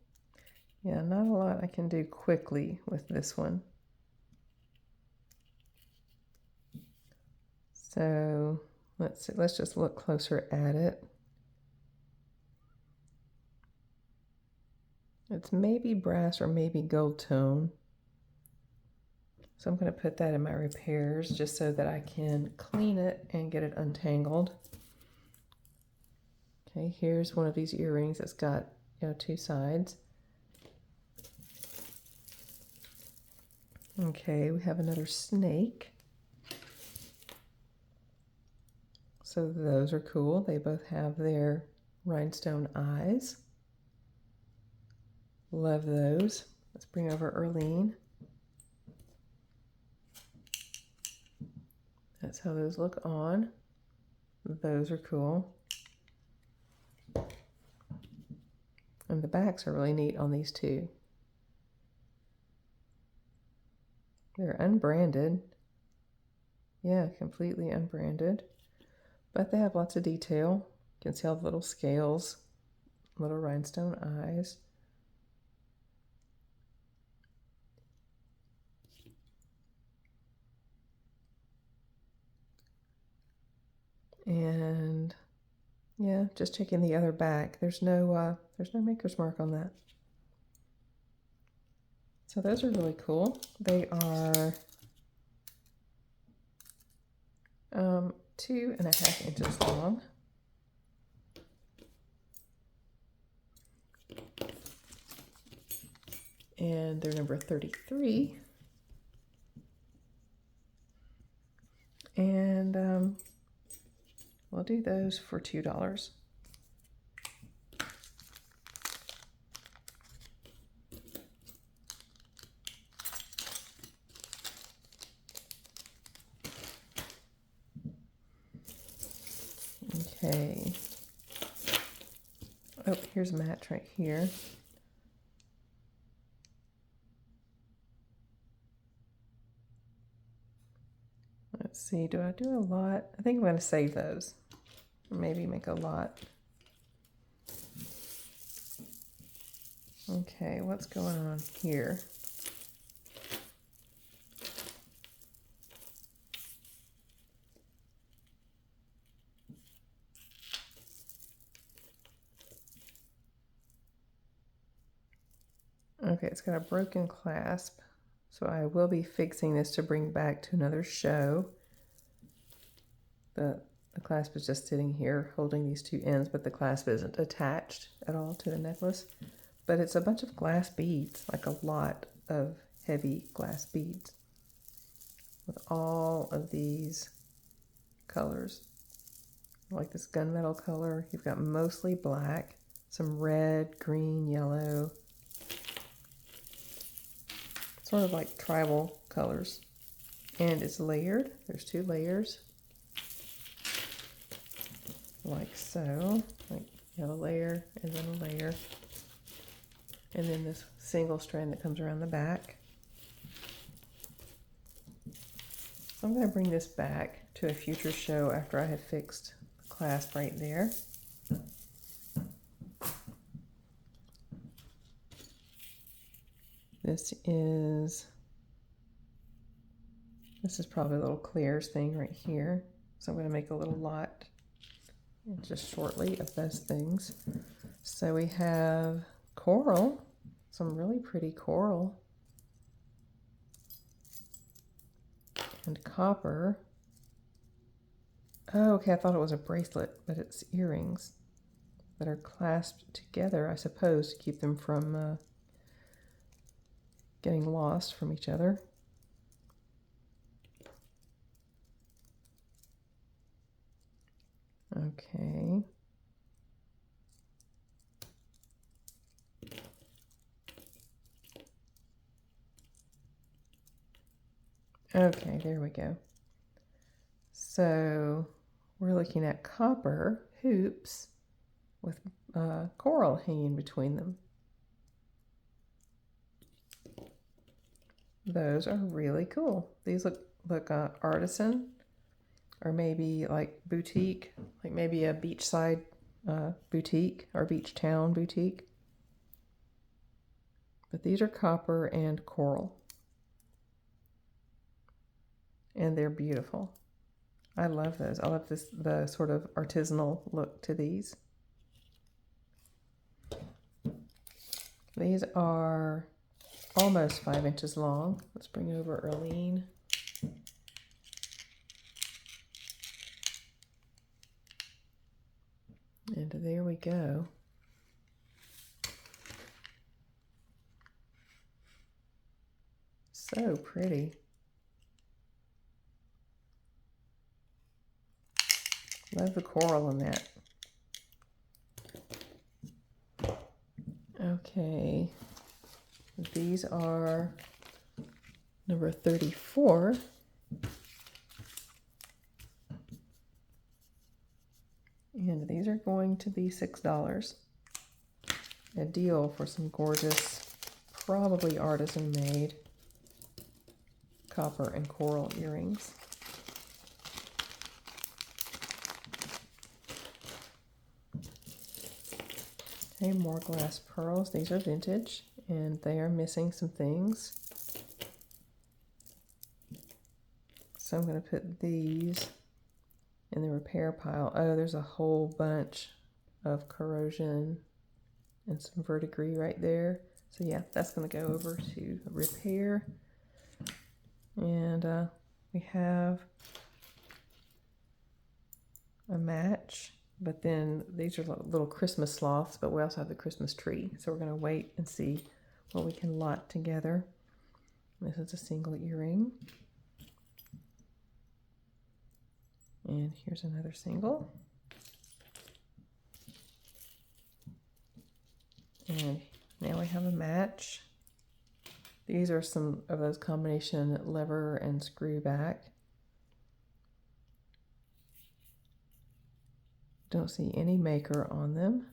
Yeah, not a lot I can do quickly with this one. So let's see, let's just look closer at it. It's maybe brass or maybe gold tone. So I'm going to put that in my repairs just so that I can clean it and get it untangled. Okay, here's one of these earrings that's got, you know, two sides. Okay, we have another snake. So those are cool. They both have their rhinestone eyes. Love those. Let's bring over Erlene. That's how those look on. Those are cool. And the backs are really neat on these two. They're unbranded. Yeah, completely unbranded. But they have lots of detail. You can see all the little scales, little rhinestone eyes. And yeah, just checking the other back. There's no maker's mark on that. So those are really cool. They are 2.5 inches long. And they're number 33. And we'll do those for $2. Okay. Oh, here's a match right here. Let's see, do I do a lot? I think I'm going to save those. Or maybe make a lot. Okay, what's going on here? Okay, it's got a broken clasp. So I will be fixing this to bring back to another show. The clasp is just sitting here holding these two ends, but the clasp isn't attached at all to the necklace. But it's a bunch of glass beads, like a lot of heavy glass beads with all of these colors. Like this gunmetal color, you've got mostly black, some red, green, yellow, sort of like tribal colors. And it's layered. There's 2 layers. Like so. Like you have a layer and then a layer. And then this single strand that comes around the back. So I'm going to bring this back to a future show after I have fixed the clasp right there. This is probably a little Claire's thing right here. So I'm going to make a little lot just shortly of those things. So we have coral, some really pretty coral, and copper. Oh, okay, I thought it was a bracelet, but it's earrings that are clasped together, I suppose, to keep them from getting lost from each other. Okay. Okay, there we go. So we're looking at copper hoops with coral hanging between them. Those are really cool. These look artisan, or maybe like boutique, like maybe a beachside boutique or beach town boutique. But these are copper and coral. And they're beautiful. I love those. I love the sort of artisanal look to these. These are almost 5 inches long. Let's bring over Erlene. And there we go. So pretty. Love the coral in that. Okay, these are number 34. And these are going to be $6. A deal for some gorgeous, probably artisan made copper and coral earrings. Okay, more glass pearls. These are vintage and they are missing some things. So I'm going to put these in the repair pile. Oh, there's a whole bunch of corrosion and some verdigris right there. So yeah, that's going to go over to repair. And we have a match, but then these are little Christmas sloths, but we also have the Christmas tree. So we're going to wait and see what we can lot together. This is a single earring. And here's another single. And now we have a match. These are some of those combination lever and screw back. Don't see any maker on them.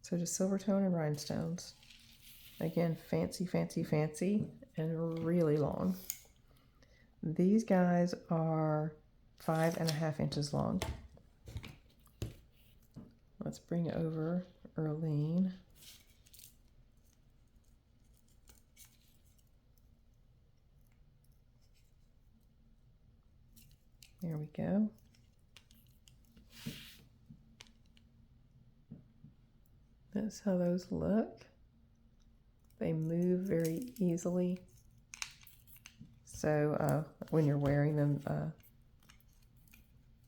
So just silver tone and rhinestones. Again, fancy, fancy, fancy, and really long. These guys are 5.5 inches long. Let's bring over Erlene. There we go. That's how those look. They move very easily. So when you're wearing them,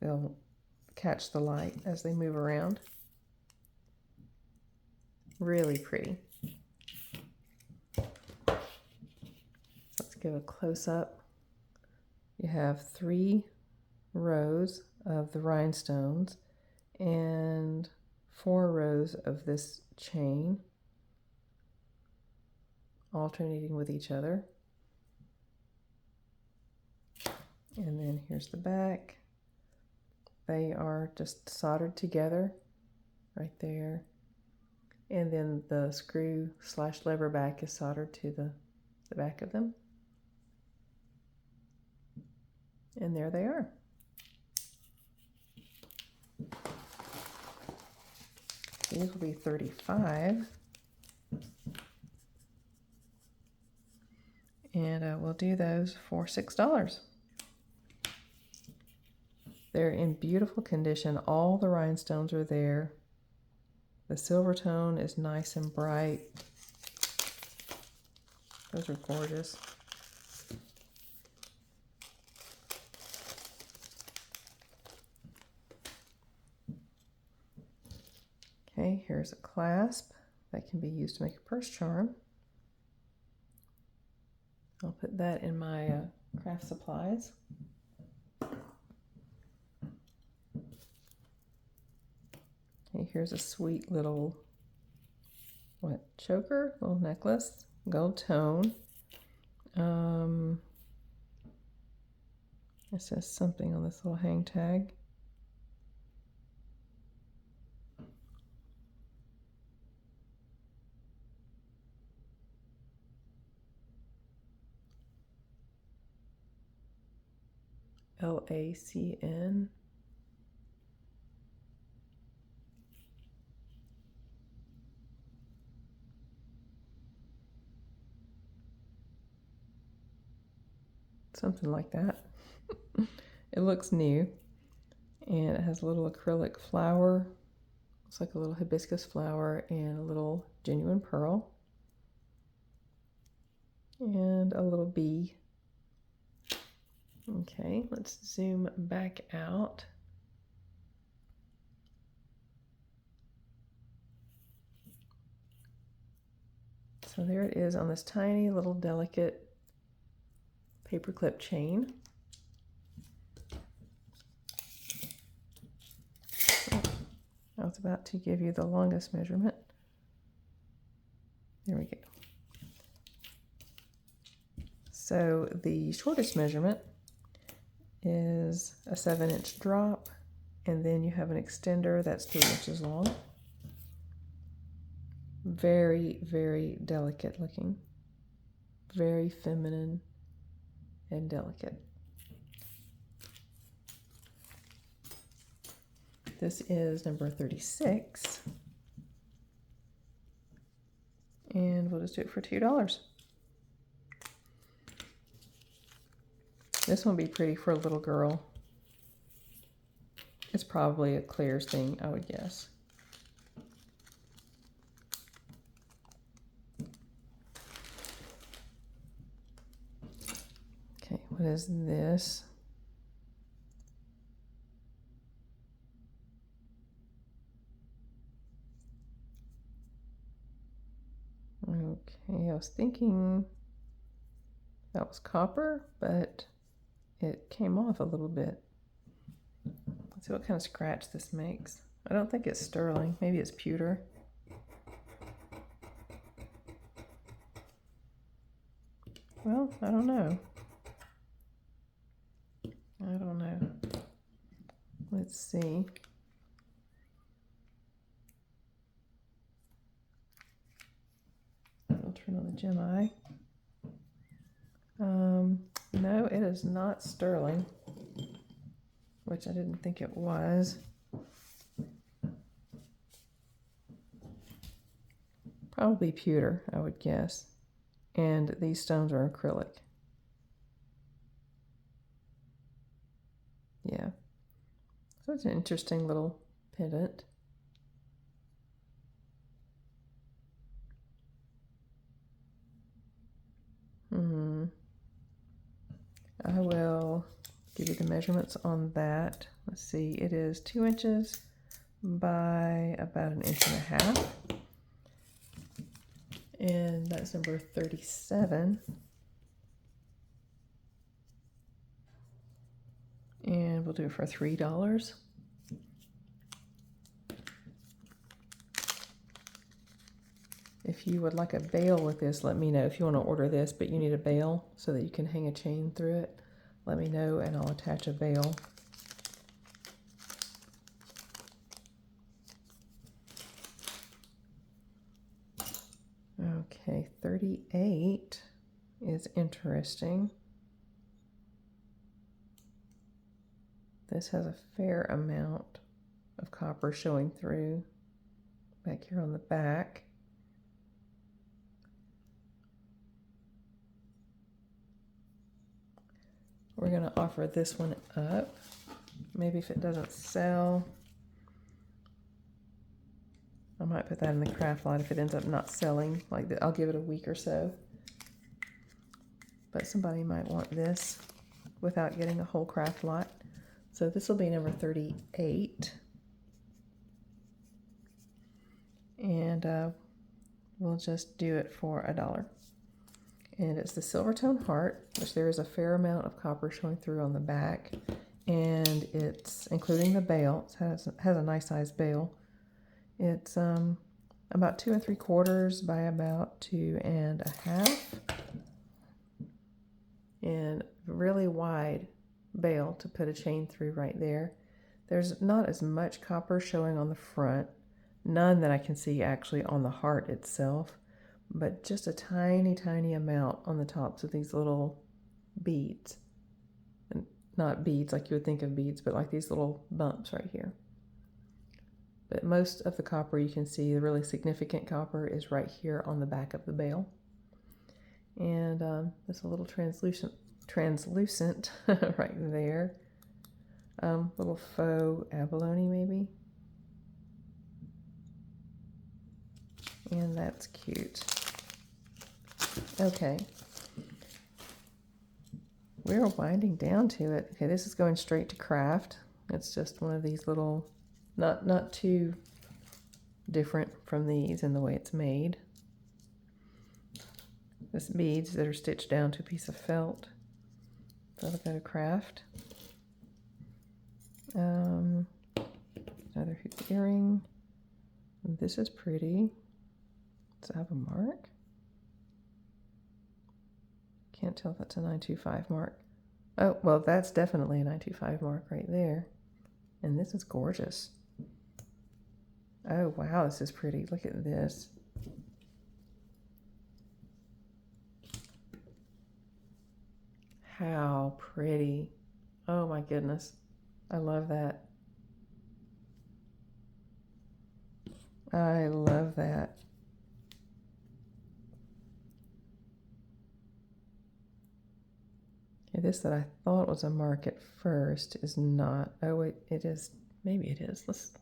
they'll catch the light as they move around. Really pretty. Let's give a close-up. You have 3 rows of the rhinestones and 4 rows of this chain, alternating with each other. And then here's the back. They are just soldered together right there. And then the screw / lever back is soldered to the back of them. And there they are. These will be $35. And we'll do those for $6. They're in beautiful condition. All the rhinestones are there. The silver tone is nice and bright. Those are gorgeous. Okay, here's a clasp that can be used to make a purse charm. I'll put that in my craft supplies. Okay, here's a sweet little, choker, little necklace, gold tone. It says something on this little hang tag. LACN. something like that. It looks new, and it has a little acrylic flower. Looks like a little hibiscus flower and a little genuine pearl and a little bee. Okay, let's zoom back out. So there it is on this tiny little delicate paperclip chain. I was about to give you the longest measurement. There we go. So the shortest measurement is a 7-inch drop, and then you have an extender that's 3 inches long. Very, very delicate looking. Very feminine and delicate. This is number 36. And we'll just do it for $2. This one would be pretty for a little girl. It's probably a Claire's thing, I would guess. Okay, what is this? Okay, I was thinking that was copper, but it came off a little bit. Let's see what kind of scratch this makes. I don't think it's sterling. Maybe it's pewter. Well, I don't know. I don't know. Let's see. I'll turn on the gem eye. No, it is not sterling, which I didn't think it was. Probably pewter, I would guess. And these stones are acrylic. Yeah. So it's an interesting little pendant. I will give you the measurements on that. Let's see, it is 2 inches by about 1.5 inches. And that's number 37. And we'll do it for $3. If you would like a bail with this, let me know. If you want to order this, but you need a bail so that you can hang a chain through it, let me know and I'll attach a bail. Okay, 38 is interesting. This has a fair amount of copper showing through back here on the back. We're going to offer this one up. Maybe if it doesn't sell, I might put that in the craft lot if it ends up not selling. Like I'll give it a week or so. But somebody might want this without getting a whole craft lot. So this will be number 38. And we'll just do it for $1. And it's the silver tone heart, which there is a fair amount of copper showing through on the back. And it's, including the bail, it has a nice sized bail. It's about 2 3/4 by about 2 1/2. And really wide bail to put a chain through right there. There's not as much copper showing on the front. None that I can see actually on the heart itself. But just a tiny, tiny amount on the tops of these little beads. And not beads like you would think of beads, but like these little bumps right here. But most of the copper you can see, the really significant copper, is right here on the back of the bail. And it's a little translucent translucent right there. Little faux abalone maybe. And that's cute. Okay. We're winding down to it. Okay, this is going straight to craft. It's just one of these little, not too different from these in the way it's made. This beads that are stitched down to a piece of felt. That'll go to craft. Another hoop earring. This is pretty. Does it have a mark? Can't tell if that's a 925 mark. Oh, well, that's definitely a 925 mark right there. And this is gorgeous. Oh, wow, this is pretty. Look at this. How pretty. Oh my goodness. I love that. I love that. Okay, this that I thought was a mark at first is not. Oh wait, it is. Maybe it is. Let's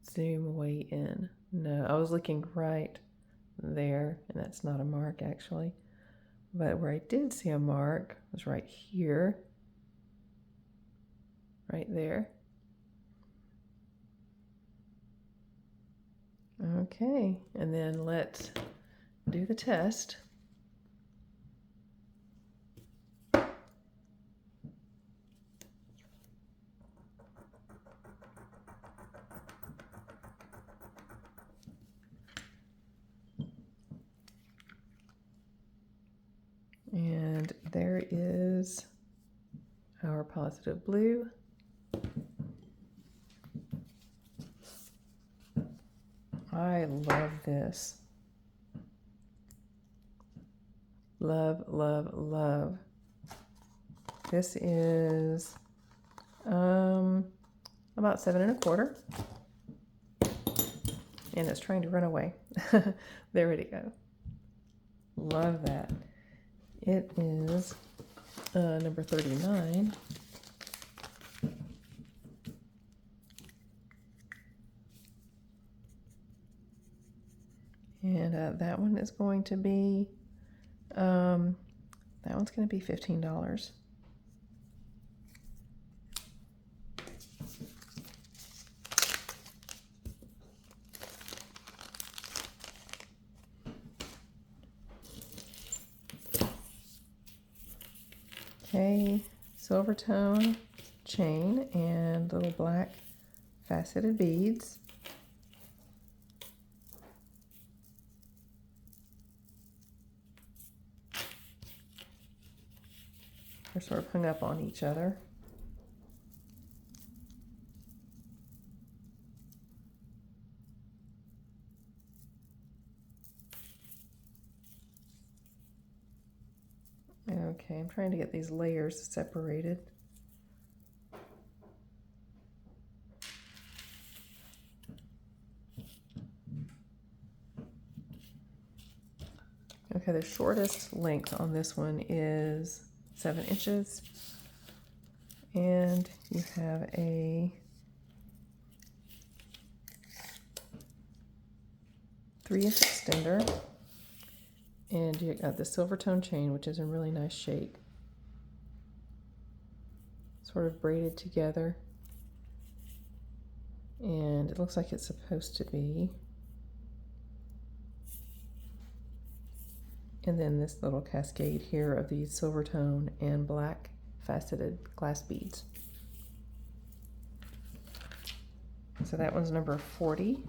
zoom way in. No, I was looking right there, and that's not a mark actually. But where I did see a mark was right here. Right there. Okay, and then let's do the test. And there is our positive blue. I love this. Love, love, love. This is about 7 1/4. And it's trying to run away. There we go. Love that. It is number 39. And that one is going to be, that one's going to be $15. Okay, silver tone chain and little black faceted beads. They're sort of hung up on each other. Okay, I'm trying to get these layers separated. Okay, the shortest length on this one is 7 inches. And you have a 3-inch extender. And you got the silver tone chain, which is in really nice shape. Sort of braided together. And it looks like it's supposed to be. And then this little cascade here of these silver tone and black faceted glass beads. So that one's number 40.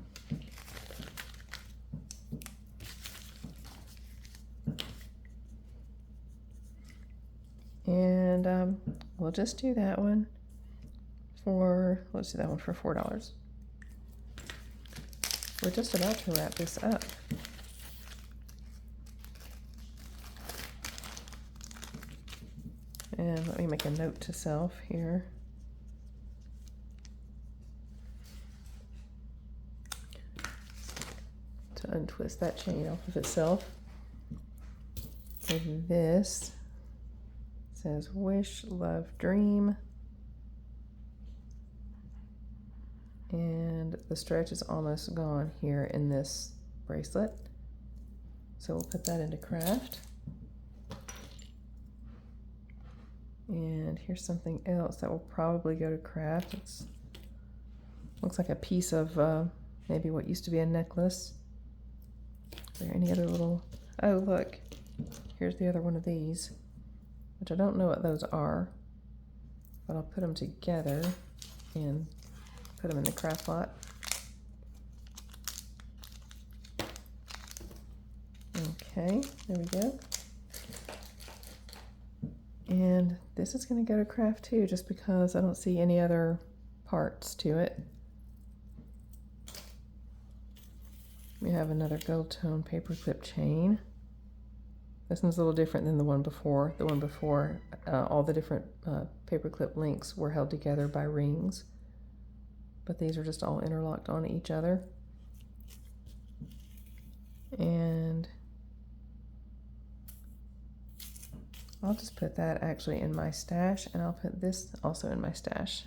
And we'll just do that one for, let's do that one for $4. We're just about to wrap this up. And let me make a note to self here. To untwist that chain off of itself. And this says wish, love, dream. And the stretch is almost gone here in this bracelet. So we'll put that into craft. And here's something else that will probably go to craft. It looks like a piece of maybe what used to be a necklace. Are there any other little, oh look, here's the other one of these, which I don't know what those are, but I'll put them together and put them in the craft lot. Okay, there we go. And this is going to go to craft too, just because I don't see any other parts to it. We have another gold tone paperclip chain. This one's a little different than the one before. The one before, all the different paperclip links were held together by rings, but these are just all interlocked on each other. And I'll just put that actually in my stash, and I'll put this also in my stash.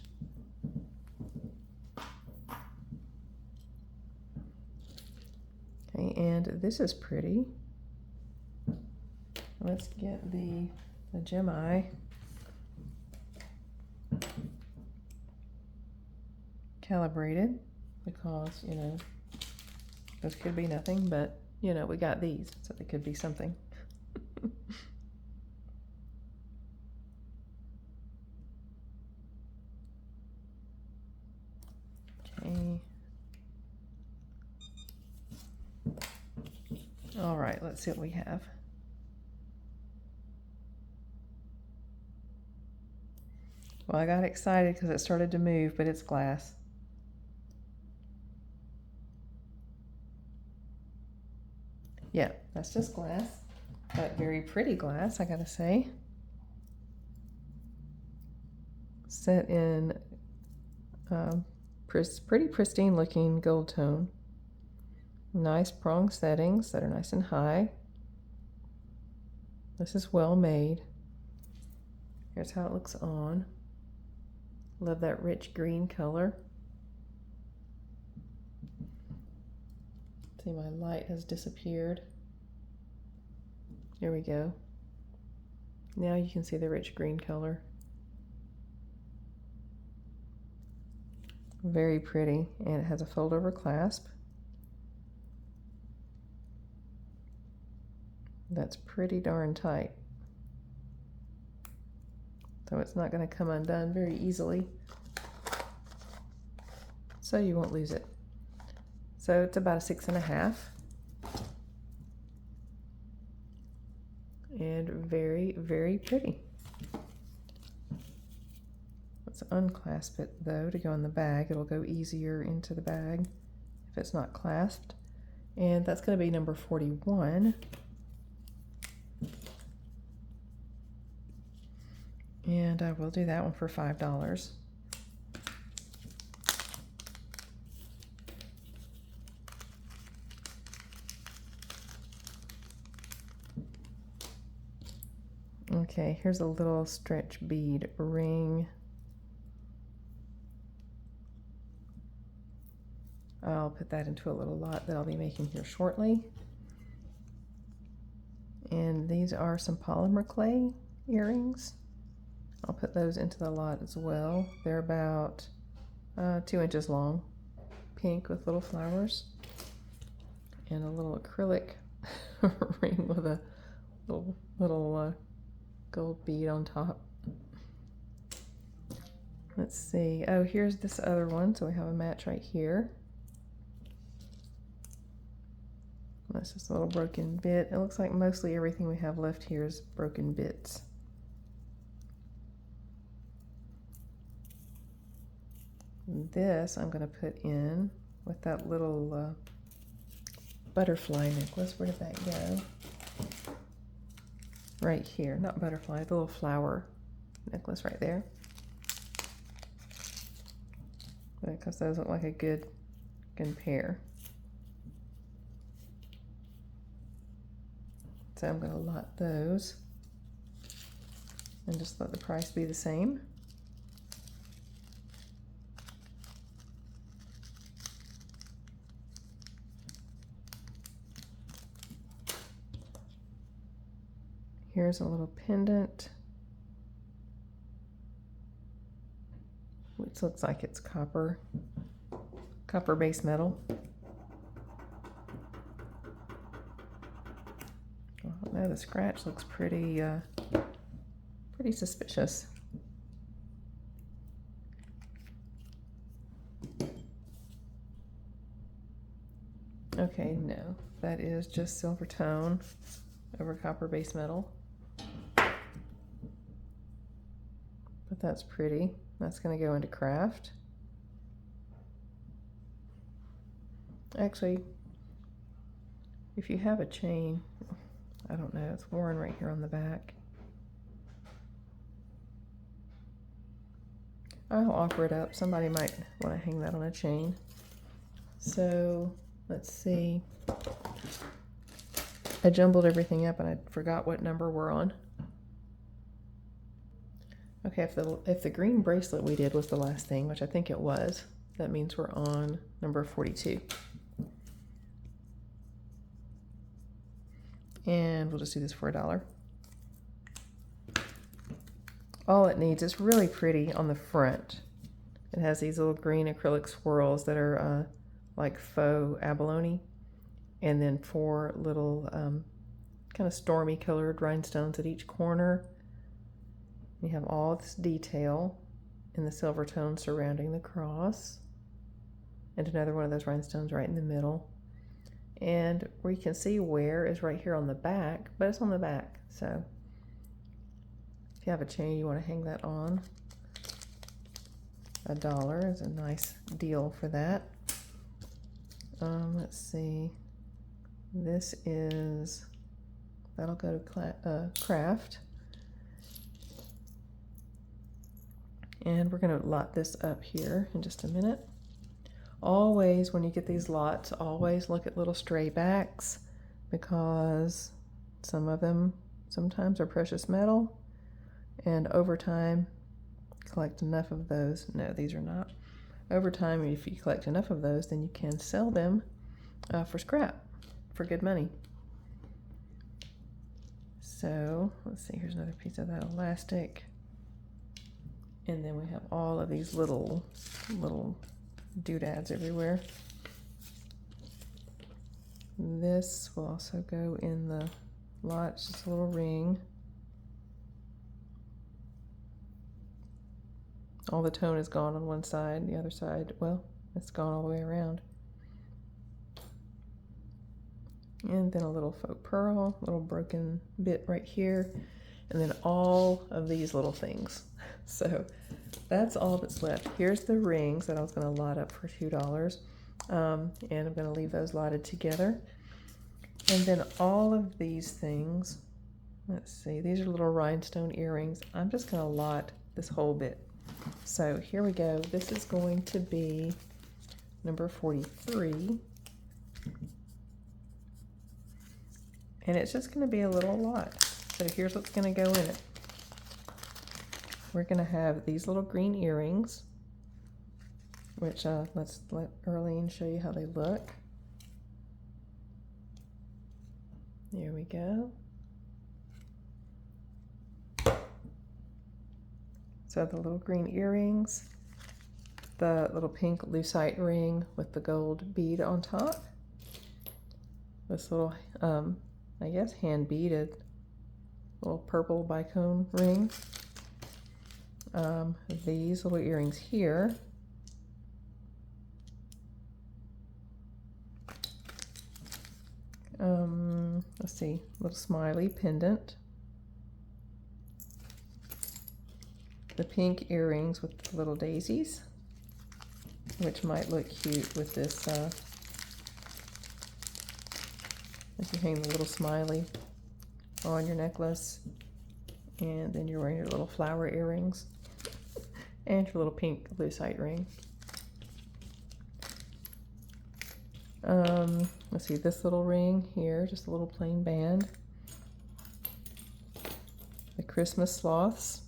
Okay, and this is pretty. Let's get the gem eye calibrated, because, you know, those could be nothing, but, you know, we got these, so they could be something. Okay. All right, let's see what we have. Well, I got excited because it started to move, but it's glass. Yeah, that's just glass, but very pretty glass, I gotta say. Set in pretty pristine looking gold tone. Nice prong settings that are nice and high. This is well made. Here's how it looks on. Love that rich green color. See, my light has disappeared. Here we go. Now you can see the rich green color. Very pretty, and it has a fold over clasp. That's pretty darn tight. So it's not going to come undone very easily. So you won't lose it. So it's about a 6.5. And very, very pretty. Let's unclasp it though to go in the bag. It'll go easier into the bag if it's not clasped. And that's going to be number 41. And I will do that one for $5. Okay, here's a little stretch bead ring. I'll put that into a little lot that I'll be making here shortly. And these are some polymer clay earrings. I'll put those into the lot as well. They're about 2 inches long, pink with little flowers, and a little acrylic ring with a little gold bead on top. Let's see. Oh, here's this other one. So we have a match right here. That's just a little broken bit. It looks like mostly everything we have left here is broken bits. This I'm going to put in with that little butterfly necklace. Where did that go? Right here. Not butterfly, the little flower necklace right there. Because those look like a good pair. So I'm going to lot those and just let the price be the same. Here's a little pendant, which looks like it's copper base metal. Well, no, the scratch looks pretty suspicious. Okay, no, that is just silver tone over copper base metal. But that's pretty. That's going to go into craft. Actually, if you have a chain, I don't know, it's worn right here on the back. I'll offer it up. Somebody might want to hang that on a chain. So let's see. I jumbled everything up and I forgot what number we're on. Okay, if the green bracelet we did was the last thing, which I think it was, that means we're on number 42. And we'll just do this for $1. All it needs is really pretty on the front. It has these little green acrylic swirls that are like faux abalone, and then 4 little kind of stormy colored rhinestones at each corner. We have all this detail in the silver tone surrounding the cross, and another one of those rhinestones right in the middle. And where you can see where is right here on the back, but it's on the back. So if you have a chain you want to hang that on, $1 is a nice deal for that. Let's see. This is, that'll go to craft. And we're going to lot this up here in just a minute. Always, when you get these lots, always look at little stray backs, because some of them sometimes are precious metal, and over time, collect enough of those. No, these are not. Over time, if you collect enough of those, then you can sell them for scrap, for good money. So let's see, here's another piece of that elastic. And then we have all of these little doodads everywhere. This will also go in the lot, it's just a little ring. All the tone is gone on one side, the other side, well, it's gone all the way around. And then a little faux pearl, little broken bit right here, and then all of these little things. So that's all that's left. Here's the rings that I was going to lot up for $2, and I'm going to leave those lotted together. And then all of these things, let's see, these are little rhinestone earrings. I'm just going to lot this whole bit. So here we go. This is going to be number 43. And it's just going to be a little lot. So here's what's going to go in it. We're going to have these little green earrings, which let's let Earlene show you how they look. There we go. So the little green earrings, the little pink lucite ring with the gold bead on top, this little, I guess hand beaded little purple bicone ring, these little earrings here, let's see, little smiley pendant, the pink earrings with the little daisies, which might look cute with this, if you hang the little smiley on your necklace, and then you're wearing your little flower earrings and your little pink lucite ring. Let's see, this little ring here, just a little plain band, Christmas sloths.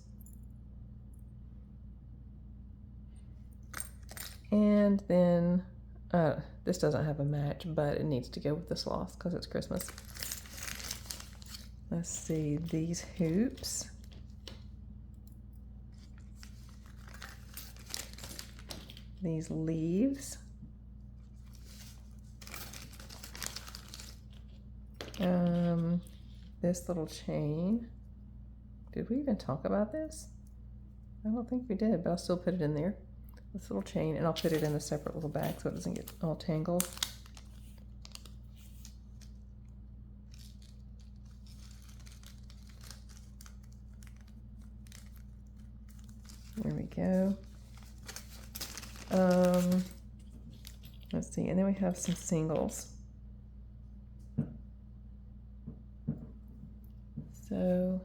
And then, this doesn't have a match, but it needs to go with the sloths because it's Christmas. Let's see, these hoops. These leaves. This little chain. Did we even talk about this? I don't think we did, but I'll still put it in there. This little chain, and I'll put it in a separate little bag so it doesn't get all tangled. There we go. Let's see, and then we have some singles. So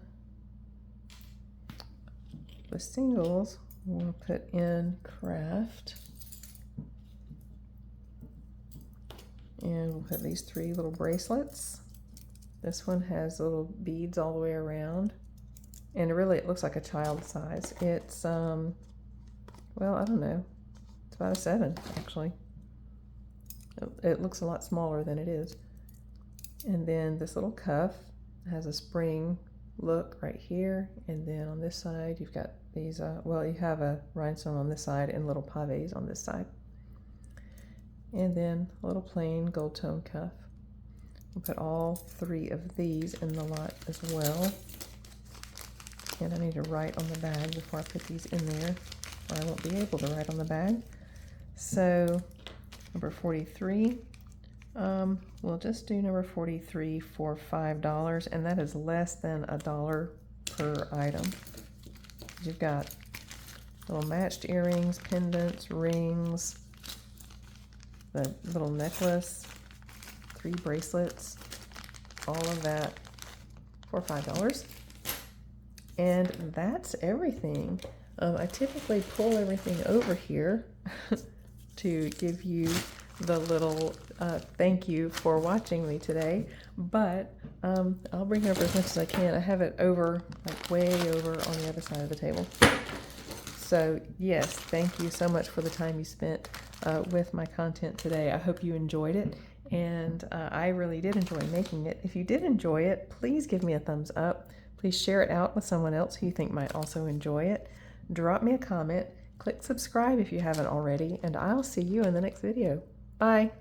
the singles we'll put in craft, and we'll put these 3 little bracelets. This one has little beads all the way around, and really it looks like a child size. It's well, I don't know, it's about a 7 actually. It looks a lot smaller than it is. And then this little cuff has a spring look right here, and then on this side you've got these well, you have a rhinestone on this side and little pavés on this side, and then a little plain gold tone cuff. We'll put all 3 of these in the lot as well, and I need to write on the bag before I put these in there, or I won't be able to write on the bag. So number 43, we'll just do number 43 for $5, and that is less than $1 per item. You've got little matched earrings, pendants, rings, the little necklace, 3 bracelets, all of that for $5. And that's everything. I typically pull everything over here to give you the little thank you for watching me today, but I'll bring it over as much as I can. I have it over, like way over on the other side of the table. So yes, thank you so much for the time you spent with my content today. I hope you enjoyed it, and I really did enjoy making it. If you did enjoy it, please give me a thumbs up. Please share it out with someone else who you think might also enjoy it. Drop me a comment, click subscribe if you haven't already, and I'll see you in the next video. Bye.